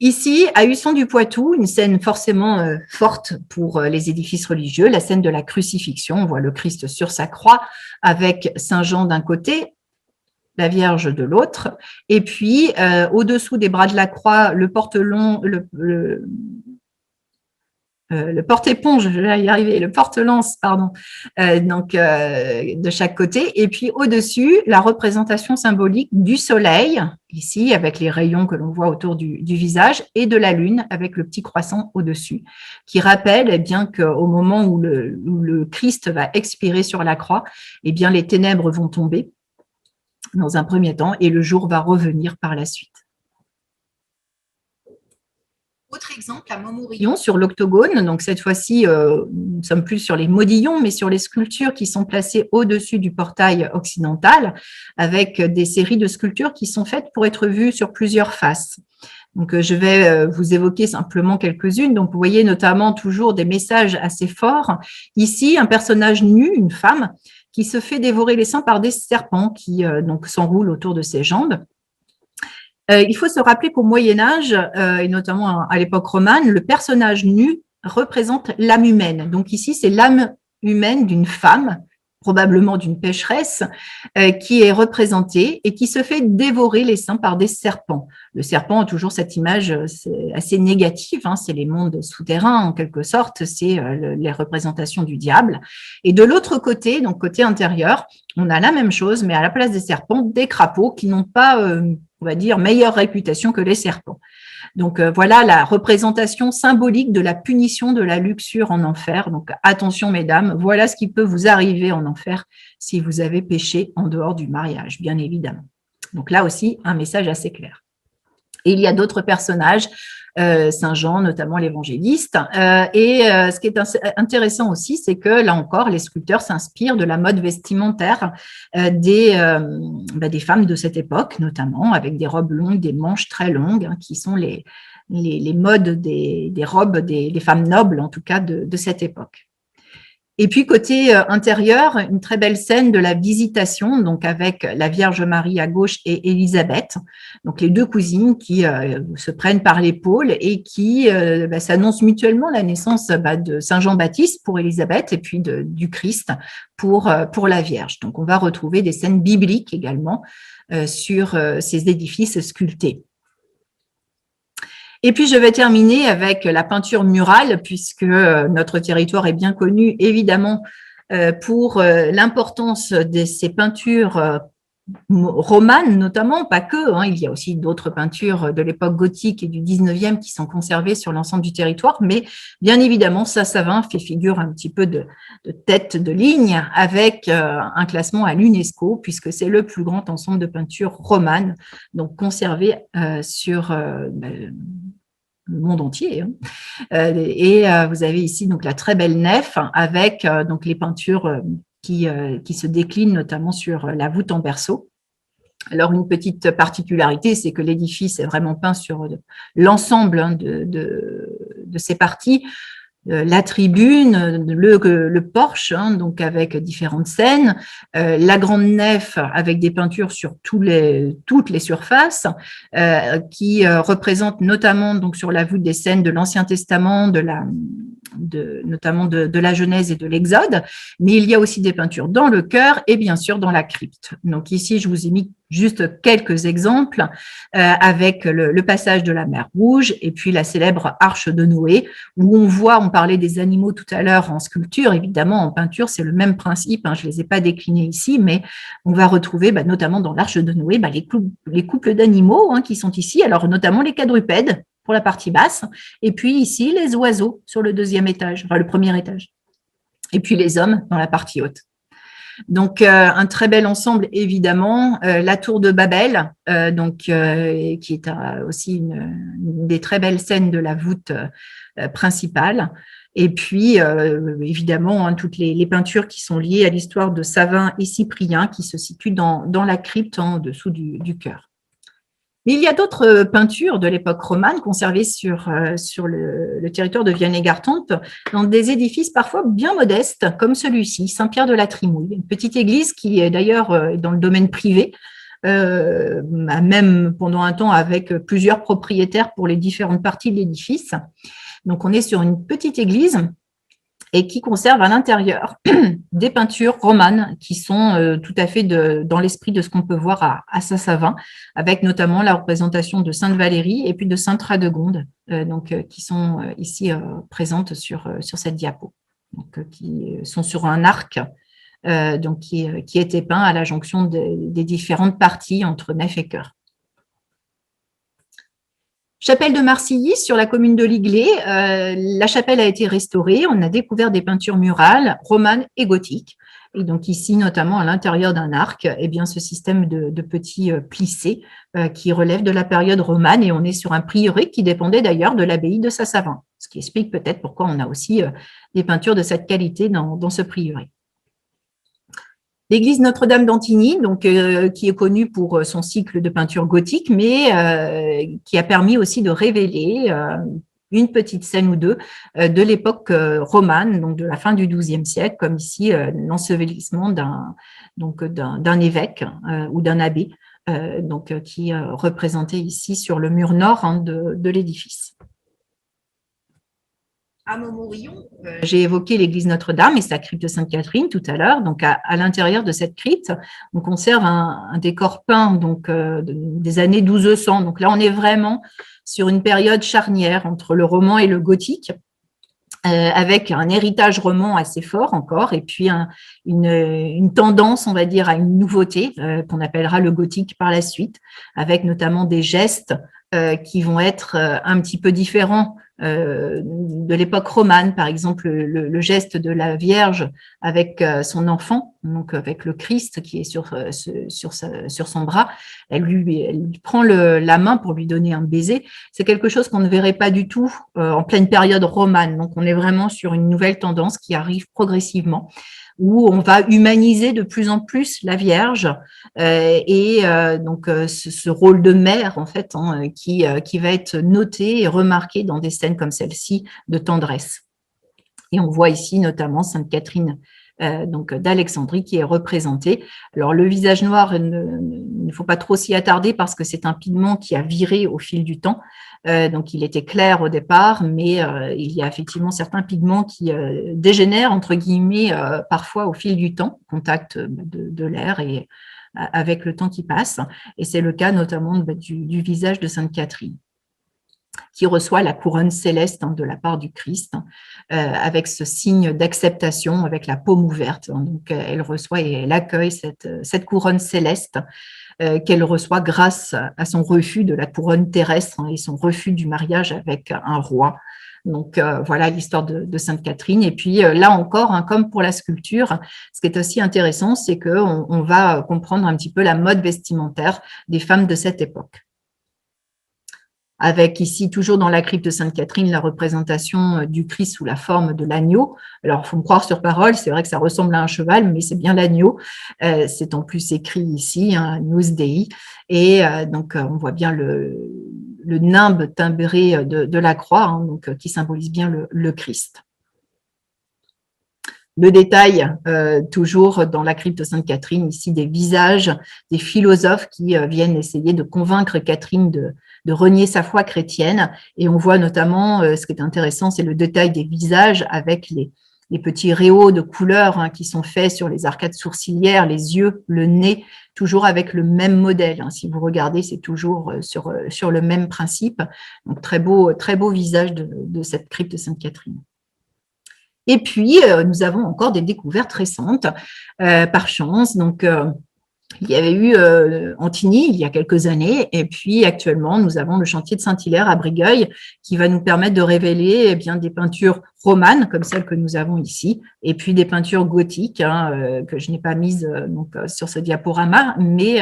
Ici, à Husson-du-Poitou, une scène forcément forte pour les édifices religieux, la scène de la crucifixion. On voit le Christ sur sa croix avec Saint Jean d'un côté, la Vierge de l'autre. Et puis, au-dessous des bras de la croix, le porte-long, le porte-éponge, je vais y arriver, le porte-lance, pardon, de chaque côté. Et puis au-dessus, la représentation symbolique du soleil, ici, avec les rayons que l'on voit autour du visage, et de la lune, avec le petit croissant au-dessus, qui rappelle eh bien, qu'au moment où le Christ va expirer sur la croix, eh bien, les ténèbres vont tomber dans un premier temps et le jour va revenir par la suite. Autre exemple, à Montmorillon, sur l'octogone. Donc, cette fois-ci, nous ne sommes plus sur les modillons, mais sur les sculptures qui sont placées au-dessus du portail occidental, avec des séries de sculptures qui sont faites pour être vues sur plusieurs faces. Donc, je vais vous évoquer simplement quelques-unes. Donc, vous voyez notamment toujours des messages assez forts. Ici, un personnage nu, une femme, qui se fait dévorer les seins par des serpents qui donc s'enroulent autour de ses jambes. Il faut se rappeler qu'au Moyen-Âge, et notamment à l'époque romane, le personnage nu représente l'âme humaine. Donc ici, c'est l'âme humaine d'une femme, probablement d'une pécheresse, qui est représentée et qui se fait dévorer les seins par des serpents. Le serpent a toujours cette image assez négative, hein, c'est les mondes souterrains en quelque sorte, c'est les représentations du diable. Et de l'autre côté, donc côté intérieur, on a la même chose, mais à la place des serpents, des crapauds qui n'ont pas on va dire, meilleure réputation que les serpents. Donc, voilà la représentation symbolique de la punition de la luxure en enfer. Donc, attention, mesdames, voilà ce qui peut vous arriver en enfer si vous avez péché en dehors du mariage, bien évidemment. Donc, là aussi, un message assez clair. Et il y a d'autres personnages, Saint Jean, notamment l'évangéliste. Ce qui est intéressant aussi, c'est que là encore, les sculpteurs s'inspirent de la mode vestimentaire des femmes de cette époque, notamment avec des robes longues, des manches très longues, hein, qui sont les modes des robes des femmes nobles, en tout cas, de cette époque. Et puis, côté intérieur, une très belle scène de la visitation, donc avec la Vierge Marie à gauche et Élisabeth, donc les deux cousines qui se prennent par l'épaule et qui s'annoncent mutuellement la naissance de Saint Jean-Baptiste pour Élisabeth et puis du Christ pour la Vierge. Donc, on va retrouver des scènes bibliques également sur ces édifices sculptés. Et puis, je vais terminer avec la peinture murale, puisque notre territoire est bien connu, évidemment, pour l'importance de ces peintures romane notamment, pas que, hein, il y a aussi d'autres peintures de l'époque gothique et du 19e qui sont conservées sur l'ensemble du territoire, mais bien évidemment, Sassavin fait figure un petit peu de tête de ligne avec un classement à l'UNESCO, puisque c'est le plus grand ensemble de peintures romanes, donc conservées sur le monde entier. Et vous avez ici donc la très belle nef avec donc les peintures qui se déclinent notamment sur la voûte en berceau. Alors, une petite particularité, c'est que l'édifice est vraiment peint sur l'ensemble de ses parties. La tribune, le porche, hein, donc avec différentes scènes, la grande nef avec des peintures sur toutes les surfaces, qui représentent notamment donc sur la voûte des scènes de l'Ancien Testament, notamment de la Genèse et de l'Exode, mais il y a aussi des peintures dans le chœur et bien sûr dans la crypte. Donc ici, je vous ai mis juste quelques exemples avec le passage de la mer Rouge et puis la célèbre arche de Noé, où on parlait des animaux tout à l'heure en sculpture, évidemment en peinture, c'est le même principe, hein, je ne les ai pas déclinés ici, mais on va retrouver notamment dans l'arche de Noé les couples d'animaux qui sont ici, alors notamment les quadrupèdes pour la partie basse, et puis ici les oiseaux sur le deuxième étage, enfin le premier étage, et puis les hommes dans la partie haute. Donc, un très bel ensemble, évidemment. La tour de Babel, qui est aussi une des très belles scènes de la voûte principale. Et puis, évidemment, hein, toutes les peintures qui sont liées à l'histoire de Savin et Cyprien, qui se situent dans la crypte en dessous du chœur. Mais il y a d'autres peintures de l'époque romane conservées sur le territoire de Vianney-Gartempe dans des édifices parfois bien modestes, comme celui-ci, Saint-Pierre de la Trimouille, une petite église qui est d'ailleurs dans le domaine privé, même pendant un temps avec plusieurs propriétaires pour les différentes parties de l'édifice. Donc, on est sur une petite église et qui conserve à l'intérieur des peintures romanes qui sont tout à fait dans l'esprit de ce qu'on peut voir à Sassavin, avec notamment la représentation de Sainte Valérie et puis de Sainte Radegonde, qui sont ici présentes sur cette diapo, qui sont sur un arc qui était peint à la jonction des différentes parties entre nef et chœur. Chapelle de Marcilly, sur la commune de Liglet, la chapelle a été restaurée. On a découvert des peintures murales romanes et gothiques. Et donc ici, notamment à l'intérieur d'un arc, ce système de petits plissés qui relève de la période romane. Et on est sur un prieuré qui dépendait d'ailleurs de l'abbaye de Sassavin, ce qui explique peut-être pourquoi on a aussi des peintures de cette qualité dans ce prieuré. L'église Notre-Dame d'Antigny, qui est connue pour son cycle de peinture gothique, mais qui a permis aussi de révéler une petite scène ou deux de l'époque romane, donc de la fin du XIIe siècle, comme ici l'ensevelissement d'un évêque ou d'un abbé, qui est représenté ici sur le mur nord de l'édifice. À Montmorillon, j'ai évoqué l'église Notre-Dame et sa crypte de Sainte-Catherine tout à l'heure. Donc, à l'intérieur de cette crypte, on conserve un décor peint des années 1200. Donc là, on est vraiment sur une période charnière entre le roman et le gothique, avec un héritage roman assez fort encore, et puis une tendance, on va dire, à une nouveauté qu'on appellera le gothique par la suite, avec notamment des gestes qui vont être un petit peu différents de l'époque romane, par exemple le geste de la Vierge avec son enfant, donc avec le Christ qui est sur son bras, elle lui prend la main pour lui donner un baiser. C'est quelque chose qu'on ne verrait pas du tout en pleine période romane. Donc on est vraiment sur une nouvelle tendance qui arrive progressivement, où on va humaniser de plus en plus la Vierge ce rôle de mère en fait qui va être noté et remarqué dans des scènes comme celle-ci de tendresse. Et on voit ici notamment Sainte Catherine d'Alexandrie qui est représentée. Alors le visage noir, il ne faut pas trop s'y attarder parce que c'est un pigment qui a viré au fil du temps. Donc il était clair au départ, mais il y a effectivement certains pigments qui dégénèrent entre guillemets parfois au fil du temps, contact de l'air et avec le temps qui passe. Et c'est le cas notamment du visage de Sainte Catherine, qui reçoit la couronne céleste de la part du Christ, avec ce signe d'acceptation, avec la paume ouverte. Donc, elle reçoit et elle accueille cette couronne céleste qu'elle reçoit grâce à son refus de la couronne terrestre et son refus du mariage avec un roi. Donc, voilà l'histoire de Sainte Catherine. Et puis, là encore, comme pour la sculpture, ce qui est aussi intéressant, c'est qu'on va comprendre un petit peu la mode vestimentaire des femmes de cette époque. Avec ici, toujours dans la crypte de Sainte Catherine, la représentation du Christ sous la forme de l'agneau. Alors, il faut me croire sur parole, c'est vrai que ça ressemble à un cheval, mais c'est bien l'agneau. C'est en plus écrit ici, Agnus Dei. Et donc, on voit bien le nimbe timbré de la croix, donc, qui symbolise bien le Christ. Le détail, toujours dans la crypte de Sainte Catherine, ici des visages des philosophes qui viennent essayer de convaincre Catherine de renier sa foi chrétienne. Et on voit notamment, ce qui est intéressant, c'est le détail des visages avec les petits réaux de couleurs qui sont faits sur les arcades sourcilières, les yeux, le nez, toujours avec le même modèle. Si vous regardez, c'est toujours sur le même principe. Donc, très beau visage de cette crypte de Sainte Catherine. Et puis, nous avons encore des découvertes récentes, par chance. Donc, il y avait eu Antigny il y a quelques années, et puis actuellement, nous avons le chantier de Saint-Hilaire à Brigueuil qui va nous permettre de révéler des peintures romanes comme celles que nous avons ici, et puis des peintures gothiques que je n'ai pas mises sur ce diaporama, mais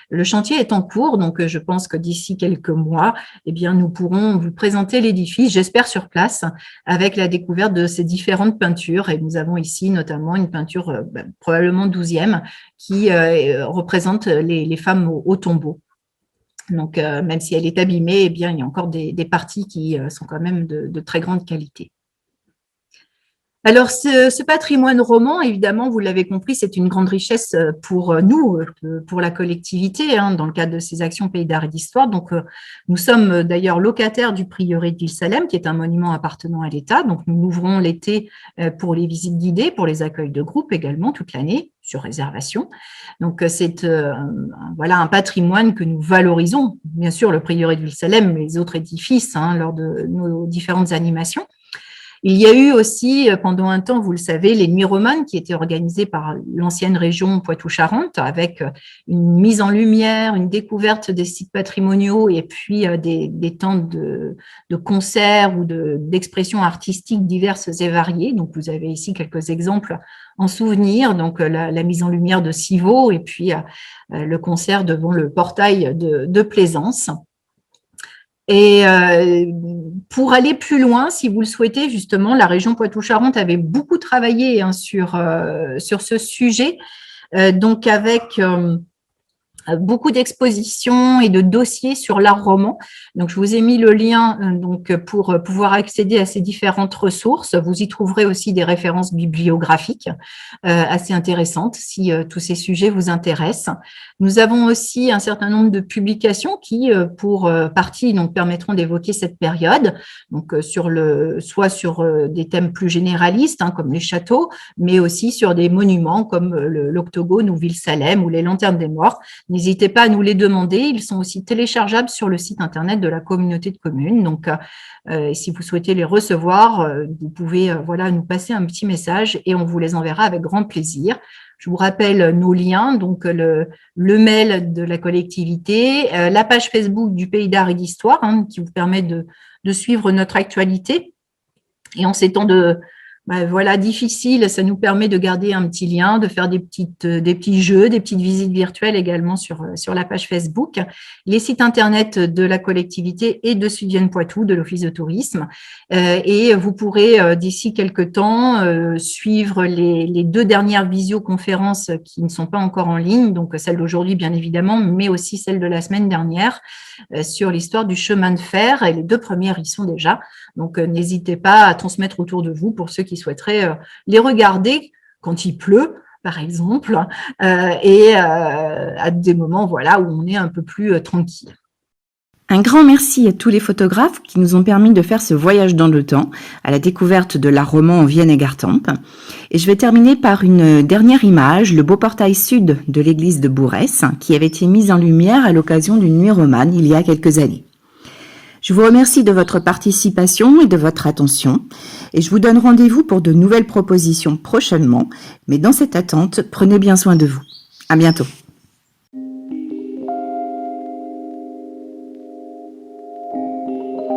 le chantier est en cours, donc je pense que d'ici quelques mois, nous pourrons vous présenter l'édifice, j'espère sur place, avec la découverte de ces différentes peintures, et nous avons ici notamment une peinture probablement 12e qui représente les femmes au tombeau. Donc, même si elle est abîmée, il y a encore des parties qui sont quand même de très grande qualité. Alors, ce patrimoine roman, évidemment, vous l'avez compris, c'est une grande richesse pour nous, pour la collectivité, dans le cadre de ces actions Pays d'Art et d'Histoire. Donc, nous sommes d'ailleurs locataires du prieuré de Ville-Salem, qui est un monument appartenant à l'État. Donc, nous l'ouvrons l'été pour les visites guidées, pour les accueils de groupe également, toute l'année, sur réservation. Donc, c'est voilà un patrimoine que nous valorisons. Bien sûr, le prieuré de Ville-Salem, mais les autres édifices, lors de nos différentes animations. Il y a eu aussi, pendant un temps, vous le savez, les Nuits romanes qui étaient organisées par l'ancienne région Poitou-Charentes avec une mise en lumière, une découverte des sites patrimoniaux et puis des temps de concerts ou d'expressions artistiques diverses et variées. Donc, vous avez ici quelques exemples en souvenir. Donc, la mise en lumière de Civaux et puis le concert devant le portail de Plaisance. Et pour aller plus loin, si vous le souhaitez, justement, la région Poitou-Charentes avait beaucoup travaillé sur ce sujet, donc avec beaucoup d'expositions et de dossiers sur l'art roman. Donc, je vous ai mis le lien pour pouvoir accéder à ces différentes ressources. Vous y trouverez aussi des références bibliographiques assez intéressantes si tous ces sujets vous intéressent. Nous avons aussi un certain nombre de publications qui, pour partie, permettront d'évoquer cette période. Donc, soit sur des thèmes plus généralistes, comme les châteaux, mais aussi sur des monuments comme l'Octogone ou Ville-Salem ou les Lanternes des Morts. N'hésitez pas à nous les demander. Ils sont aussi téléchargeables sur le site internet de la communauté de communes. Donc, si vous souhaitez les recevoir, vous pouvez nous passer un petit message et on vous les enverra avec grand plaisir. Je vous rappelle nos liens, donc le mail de la collectivité, la page Facebook du Pays d'Art et d'Histoire qui vous permet de suivre notre actualité. Et en ces temps difficile, ça nous permet de garder un petit lien, de faire des petits jeux, des petites visites virtuelles également sur la page Facebook, les sites internet de la collectivité et de Sud-Vienne Poitou, de l'Office de tourisme. Et vous pourrez d'ici quelques temps suivre les 2 dernières visioconférences qui ne sont pas encore en ligne, donc celle d'aujourd'hui bien évidemment, mais aussi celle de la semaine dernière sur l'histoire du chemin de fer. Et les 2 premières y sont déjà. Donc, n'hésitez pas à transmettre autour de vous pour ceux qui souhaiteraient les regarder quand il pleut, par exemple, et à des moments où on est un peu plus tranquille. Un grand merci à tous les photographes qui nous ont permis de faire ce voyage dans le temps à la découverte de l'art roman en Vienne et Gartempe. Et je vais terminer par une dernière image, le beau portail sud de l'église de Bourrès, qui avait été mise en lumière à l'occasion d'une nuit romane il y a quelques années. Je vous remercie de votre participation et de votre attention et je vous donne rendez-vous pour de nouvelles propositions prochainement. Mais dans cette attente, prenez bien soin de vous. À bientôt.